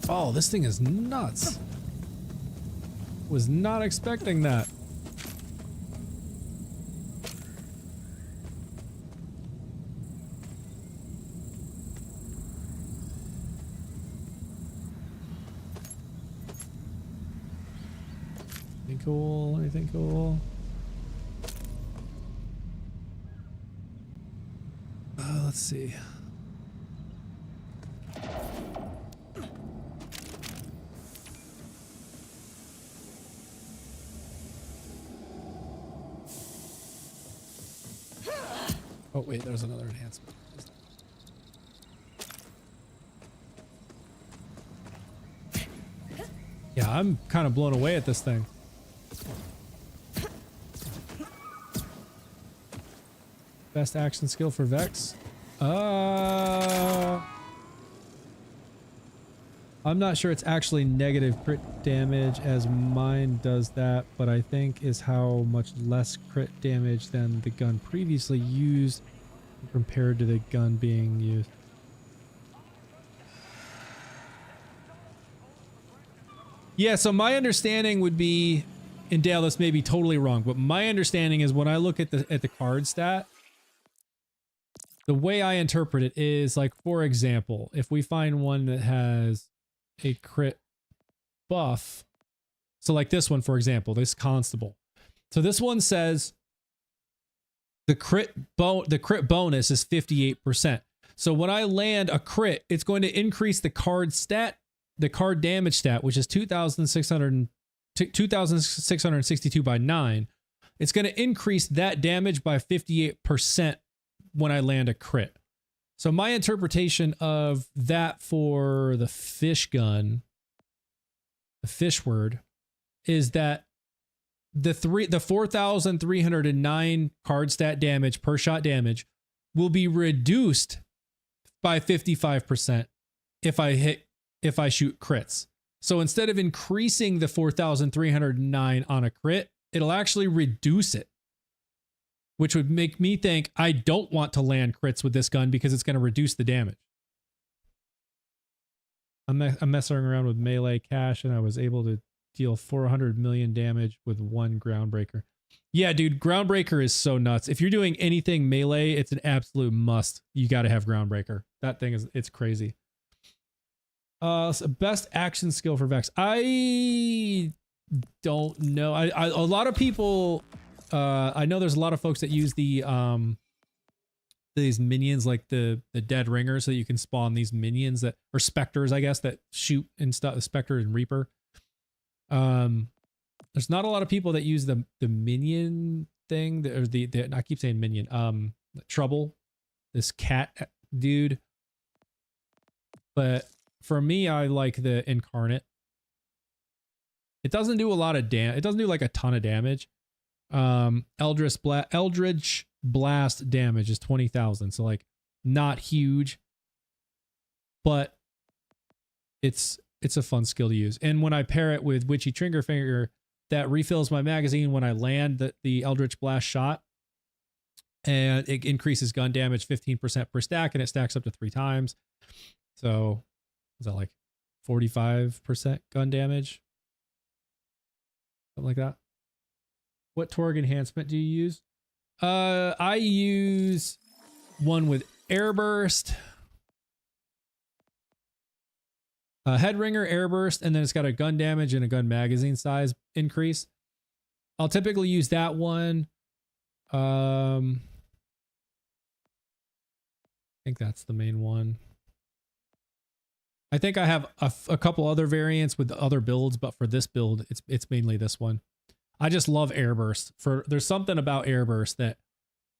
Oh, this thing is nuts. Was not expecting that. Anything cool? Anything cool? Let's see. Oh wait, there's another enhancement. Yeah, I'm kind of blown away at this thing. Best action skill for Vex? I'm not sure it's actually negative crit damage as mine does that, but I think is how much less crit damage than the gun previously used compared to the gun being used. Yeah, so my understanding would be, and Dale, this may be totally wrong, but my understanding is when I look at the card stat, the way I interpret it is like, for example, if we find one that has a crit buff, so like this one, for example, this constable. So this one says the crit bonus is 58%. So when I land a crit, it's going to increase the card stat, the card damage stat, which is 2,662 by 9. It's going to increase that damage by 58% when I land a crit. So my interpretation of that for the fish gun, the fish word, is that the 4,309 card stat damage per shot damage will be reduced by 55% if I shoot crits. So instead of increasing the 4,309 on a crit, it'll actually reduce it, which would make me think I don't want to land crits with this gun because it's going to reduce the damage. I'm messing around with melee cash and I was able to deal 400 million damage with one groundbreaker. Yeah, dude, Groundbreaker is so nuts. If you're doing anything melee, it's an absolute must. You got to have Groundbreaker. That thing is, it's crazy. So best action skill for Vex. I don't know. A lot of people, I know there's a lot of folks that use the, these minions like the dead ringer, so that you can spawn these minions that, or specters, I guess, that shoot and stuff, Spectre and Reaper. There's not a lot of people that use the minion thing, or the I keep saying minion, Trouble, this cat dude. But for me, I like the Incarnate. It doesn't do a lot of damage. It doesn't do like a ton of damage. Eldritch Blast damage is 20,000, so like not huge, but it's a fun skill to use. And when I pair it with Witchy Triggerfinger, that refills my magazine when I land the Eldritch Blast shot, and it increases gun damage 15% per stack, and it stacks up to 3 times. So is that like 45% gun damage? Something like that. What Torg enhancement do you use? I use one with Airburst, Headringer, Airburst, and then it's got a gun damage and a gun magazine size increase. I'll typically use that one. I think that's the main one. I think I have a couple other variants with other builds, but for this build, it's mainly this one. I just love Airburst. There's something about Airburst that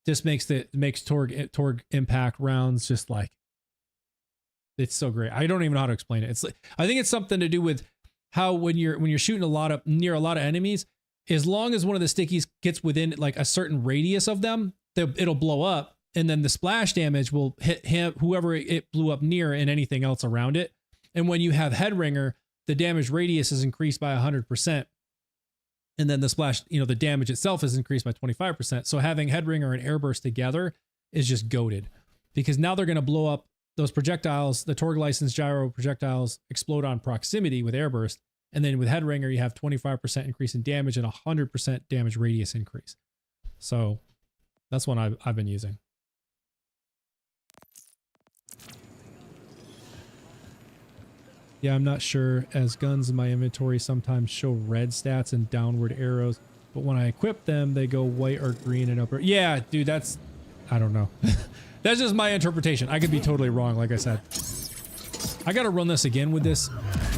just makes Torg impact rounds just like, it's so great. I don't even know how to explain it. It's like, I think it's something to do with how when you're shooting near a lot of enemies, as long as one of the stickies gets within like a certain radius of them, it'll blow up, and then the splash damage will hit whoever it blew up near and anything else around it. And when you have Headringer, the damage radius is increased by 100%. And then the splash, the damage itself is increased by 25%. So having Headringer and Airburst together is just goated, because now they're going to blow up those projectiles. The Torg licensed gyro projectiles explode on proximity with Airburst. And then with Headringer, you have 25% increase in damage and 100% damage radius increase. So that's one I've been using. Yeah, I'm not sure, as guns in my inventory sometimes show red stats and downward arrows, but when I equip them, they go white or green and upper. Yeah, dude, I don't know. That's just my interpretation. I could be totally wrong, like I said. I gotta run this again with this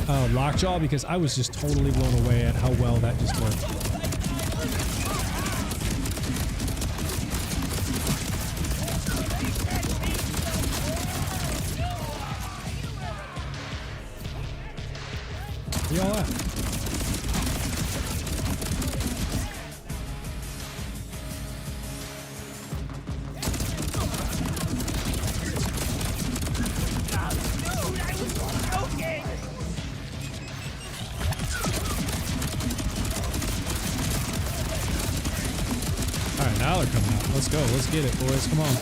lockjaw, because I was just totally blown away at how well that just worked. Where y'all at? Alright, now they're coming out. Let's go. Let's get it, boys. Come on.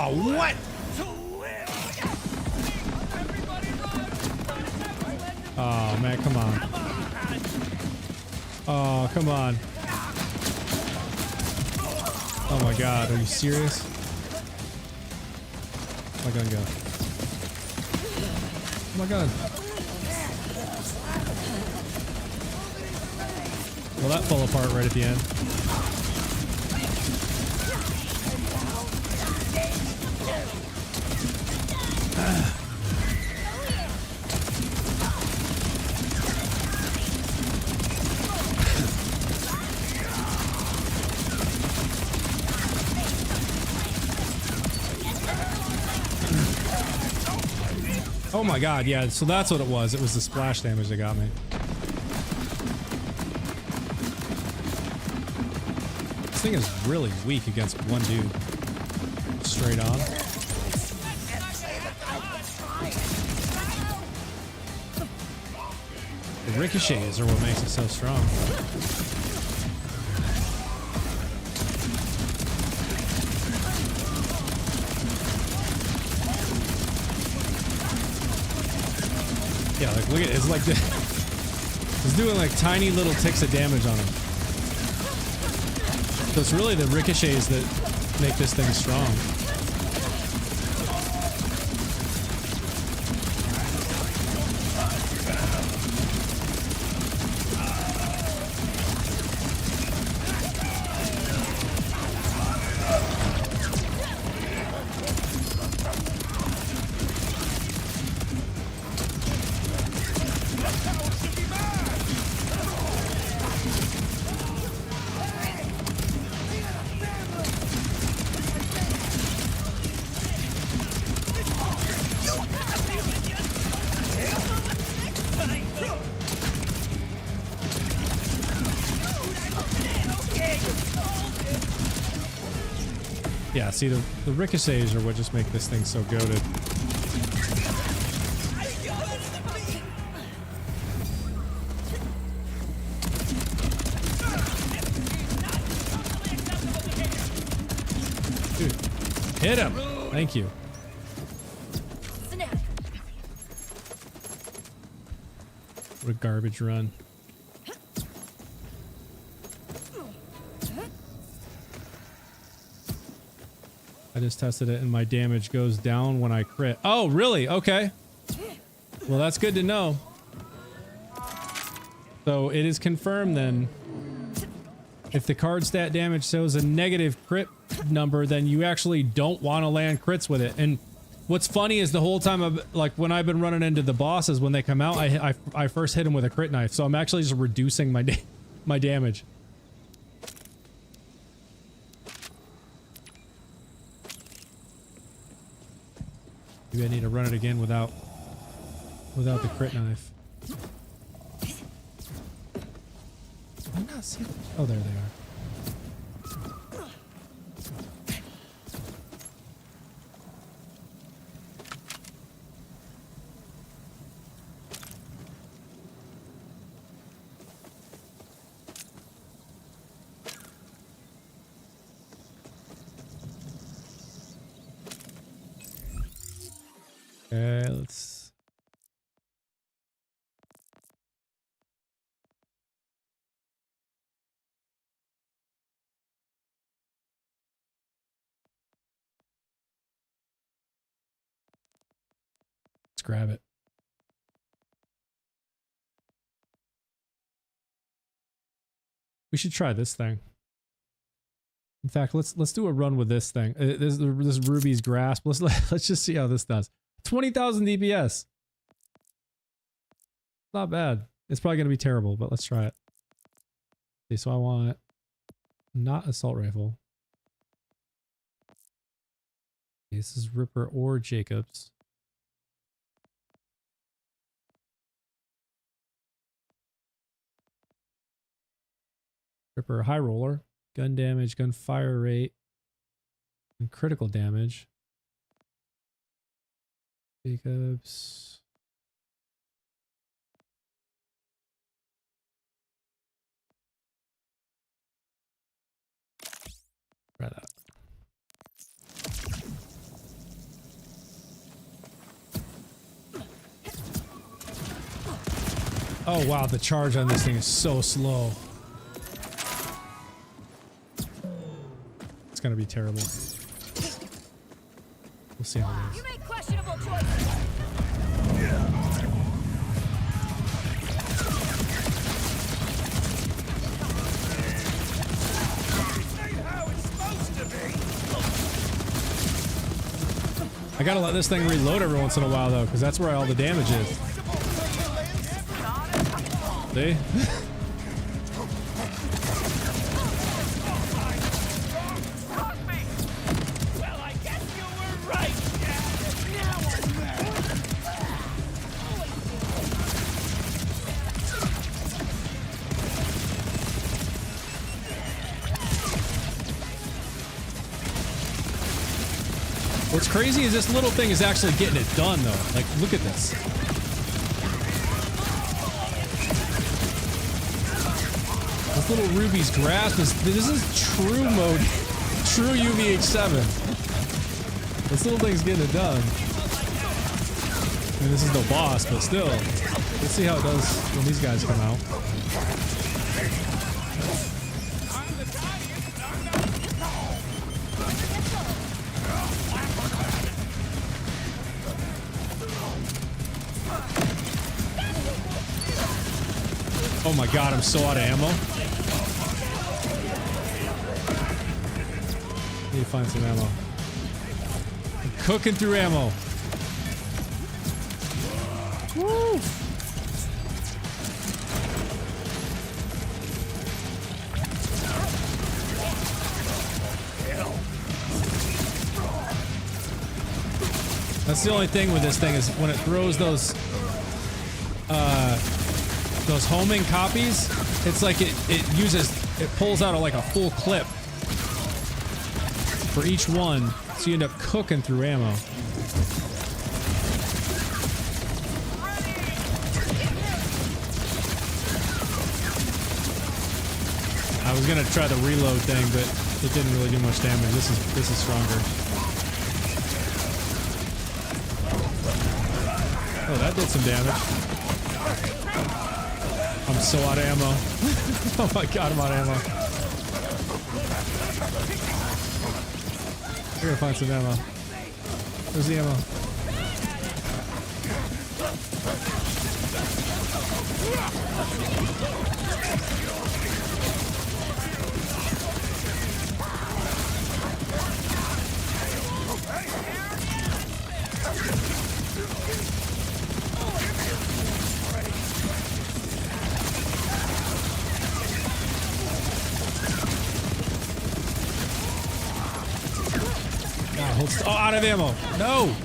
What? Oh man, come on. Oh, come on. Oh my god, are you serious? Oh my gun go. Oh my god. Well, that fell apart right at the end. Oh my god, yeah, so that's what it was. It was the splash damage that got me. thing is really weak against one dude. Straight on. The ricochets are what makes it so strong. Yeah, like look at it. It's like it's doing like tiny little ticks of damage on him. So it's really the ricochets that make this thing strong. Yeah, see, the ricochets are what just make this thing so goated. Dude, hit him! Thank you. What a garbage run. I just tested it and my damage goes down when I crit. Oh, really? Okay. Well, that's good to know. So it is confirmed then. If the card stat damage shows a negative crit number, then you actually don't want to land crits with it. And what's funny is the whole time, like when I've been running into the bosses, when they come out, I first hit them with a crit knife. So I'm actually just reducing my damage. Maybe I need to run it again without the crit knife. I'm not seeing. Oh, there they are. Okay, let's grab it. We should try this thing. In fact, let's do a run with this thing. This Ruby's Grasp. Let's just see how this does. 20,000 DPS. Not bad. It's probably going to be terrible, but let's try it. Okay, so I want not assault rifle. Okay, this is Ripper or Jacobs. Ripper high roller, gun damage, gun fire rate, and critical damage. Jacobs. Try that. Oh wow, the charge on this thing is so slow. It's gonna be terrible. We'll see how it is. You make questionable choices. I gotta let this thing reload every once in a while though, because that's where all the damage is. See? What's crazy is this little thing is actually getting it done, though. Like, look at this. This little Ruby's grasp is... This is true mode. True UVH7. This little thing's getting it done. I mean, this is no boss, but still. Let's see how it does when these guys come out. Oh my god, I'm so out of ammo. Need to find some ammo. I'm cooking through ammo. Woo! That's the only thing with this thing is when it throws those homing copies, it's like it pulls out like a full clip for each one, so you end up cooking through ammo. I was gonna try the reload thing, but it didn't really do much damage. This is stronger. Oh, that did some damage. I'm so out of ammo. Oh my god, I'm out of ammo. I gotta find some ammo. Where's the ammo? Oh, out of ammo. No.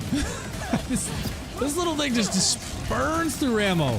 This little thing just burns through ammo.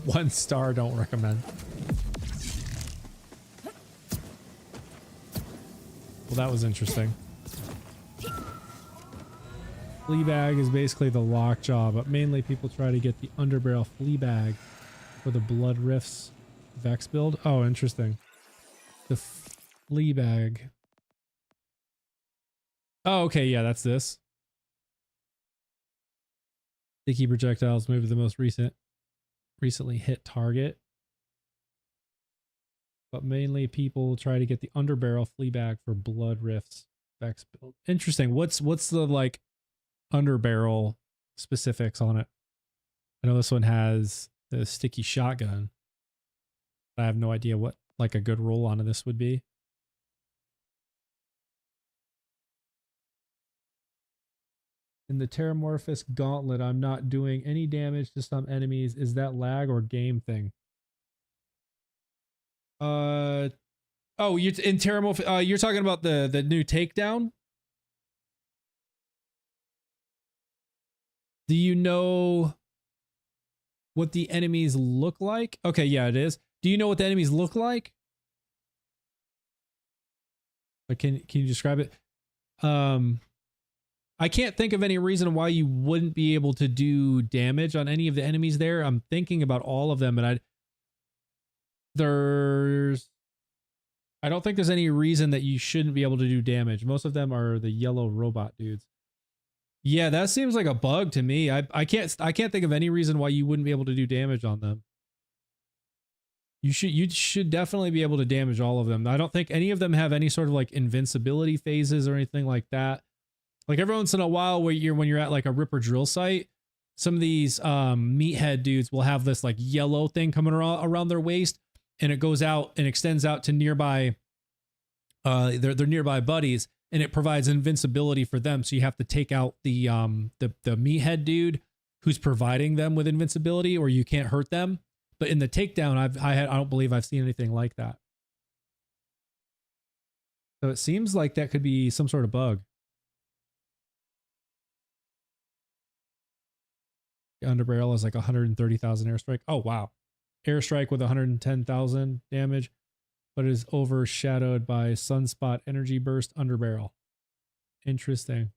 One star, don't recommend. Well, that was interesting. Fleabag is basically the lockjaw, but mainly people try to get the underbarrel Fleabag for the Blood Rifts Vex build. Oh, interesting. The Fleabag. Oh, okay, yeah, that's this. Sticky projectiles move to the most recently hit target, but mainly people try to get the underbarrel Fleabag for Blood Rifts Vex build. Interesting. What's the like underbarrel specifics on it? I know this one has the sticky shotgun. I have no idea what like a good roll on this would be. In the Terramorphous Gauntlet, I'm not doing any damage to some enemies. Is that lag or game thing? Oh, you're in Terramorphous. You're talking about the new takedown? Do you know what the enemies look like? Okay, yeah, it is. Do you know what the enemies look like? Like, can you describe it? I can't think of any reason why you wouldn't be able to do damage on any of the enemies there. I'm thinking about all of them, but I don't think there's any reason that you shouldn't be able to do damage. Most of them are the yellow robot dudes. Yeah, that seems like a bug to me. I can't think of any reason why you wouldn't be able to do damage on them. You should definitely be able to damage all of them. I don't think any of them have any sort of like invincibility phases or anything like that. Like every once in a while when you're at like a ripper drill site, some of these meathead dudes will have this like yellow thing coming around their waist, and it goes out and extends out to nearby their nearby buddies, and it provides invincibility for them. So you have to take out the meathead dude who's providing them with invincibility, or you can't hurt them. But in the takedown, I don't believe I've seen anything like that. So it seems like that could be some sort of bug. Underbarrel is like 130,000 airstrike. Oh wow, airstrike with 110,000 damage, but is overshadowed by sunspot energy burst underbarrel. Interesting.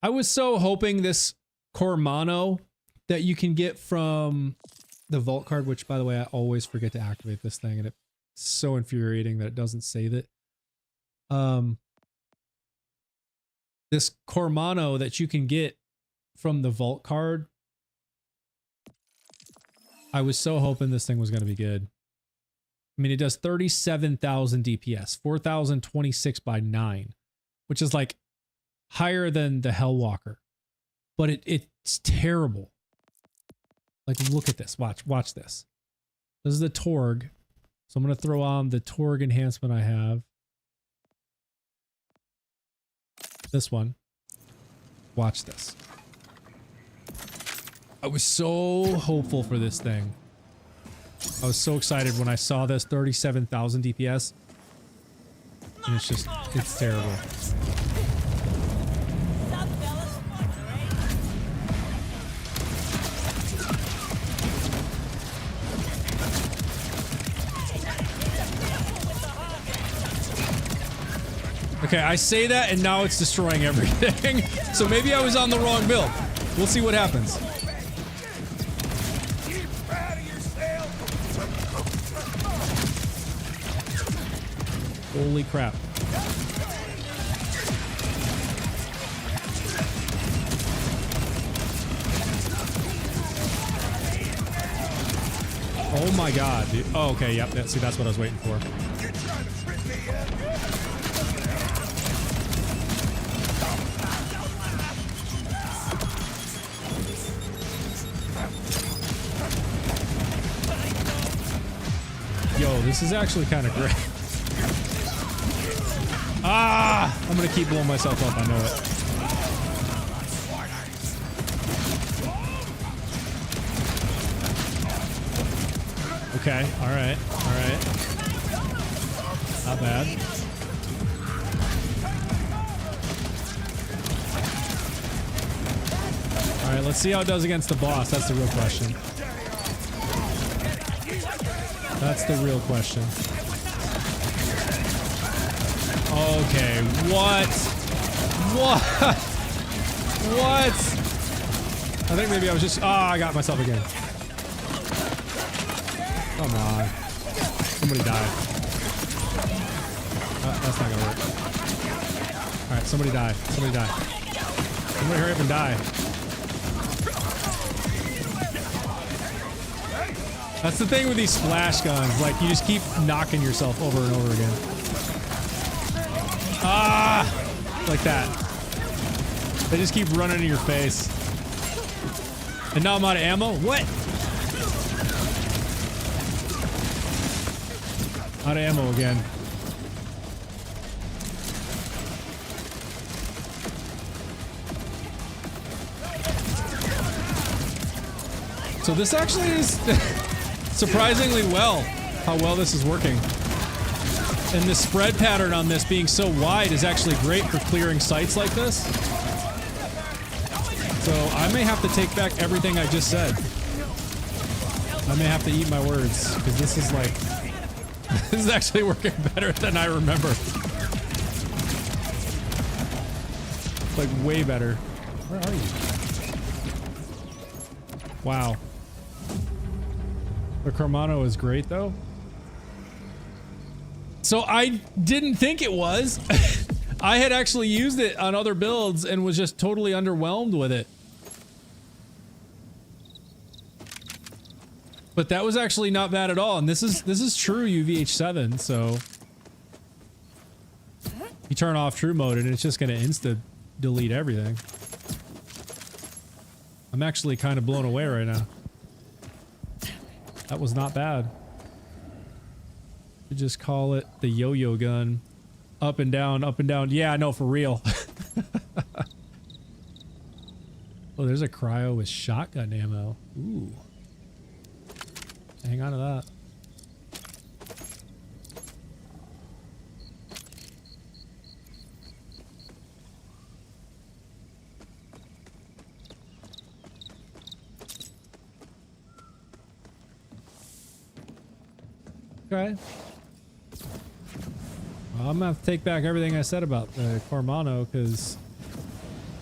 I was so hoping this Cormano that you can get from the vault card, which by the way, I always forget to activate this thing, and it's so infuriating that it doesn't save it. This Cormano that you can get from the vault card, I was so hoping this thing was going to be good. I mean, it does 37,000 DPS, 4,026 by 9, which is like higher than the Hellwalker, but it's terrible. Like, look at this. Watch this. This is the Torg. So I'm going to throw on the Torg enhancement I have. This one. Watch this. I was so hopeful for this thing. I was so excited when I saw this 37,000 DPS. And it's terrible. Okay, I say that and now it's destroying everything. So maybe I was on the wrong build. We'll see what happens. Holy crap. Oh my god, dude. Oh, okay, yep. See, that's what I was waiting for. Yo, this is actually kind of great. Ah! I'm gonna keep blowing myself up, I know it. Okay, alright, alright. Not bad. Alright, let's see how it does against the boss. That's the real question. That's the real question. Okay, what? What? What? I think maybe I was just... Ah, I got myself again. Come on. Somebody die. That's not gonna work. Alright, somebody die. Somebody die. Somebody hurry up and die. That's the thing with these splash guns. Like, you just keep knocking yourself over and over again. Ah! Like that. They just keep running in your face. And now I'm out of ammo? What? Out of ammo again. So this actually is surprisingly well, how well this is working. And the spread pattern on this being so wide is actually great for clearing sites like this. So I may have to take back everything I just said. I may have to eat my words, because this is like... This is actually working better than I remember. Like, way better. Where are you? Wow. The Cormano is great, though. So I didn't think it was. I had actually used it on other builds and was just totally underwhelmed with it. But that was actually not bad at all, and this is true UVH7, so you turn off true mode and it's just gonna insta delete everything. I'm actually kind of blown away right now. That was not bad. You just call it the yo-yo gun. Up and down, up and down. Yeah, no, for real. Oh, there's a cryo with shotgun ammo. Ooh. Hang on to that. Okay. Well, I'm gonna have to take back everything I said about the Cormano, because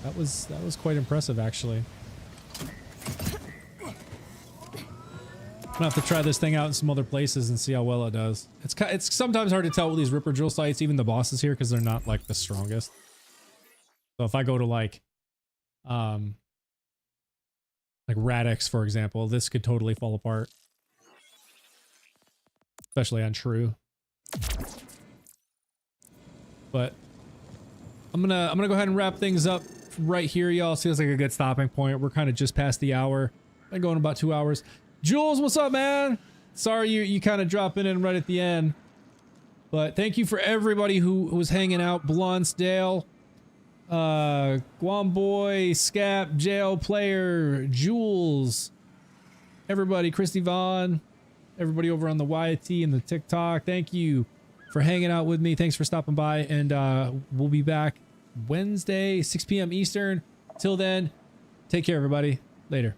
that was quite impressive, actually. I'm gonna have to try this thing out in some other places and see how well it does. It's sometimes hard to tell with these Ripper drill sites, even the bosses here, because they're not like the strongest. So if I go to like Radix, for example, this could totally fall apart, especially on true. But I'm gonna go ahead and wrap things up right here, y'all. Feels like a good stopping point. We're kind of just past the hour. Been going about 2 hours. Jules, what's up, man? Sorry you kind of dropping in right at the end. But thank you for everybody who was hanging out. Blunts, Dale, Guam Boy, Scap, Jail Player, Jules, everybody, Christy Vaughn, everybody over on the YT and the TikTok. Thank you for hanging out with me. Thanks for stopping by, and we'll be back Wednesday, 6 p.m. Eastern. Till then, take care, everybody. Later.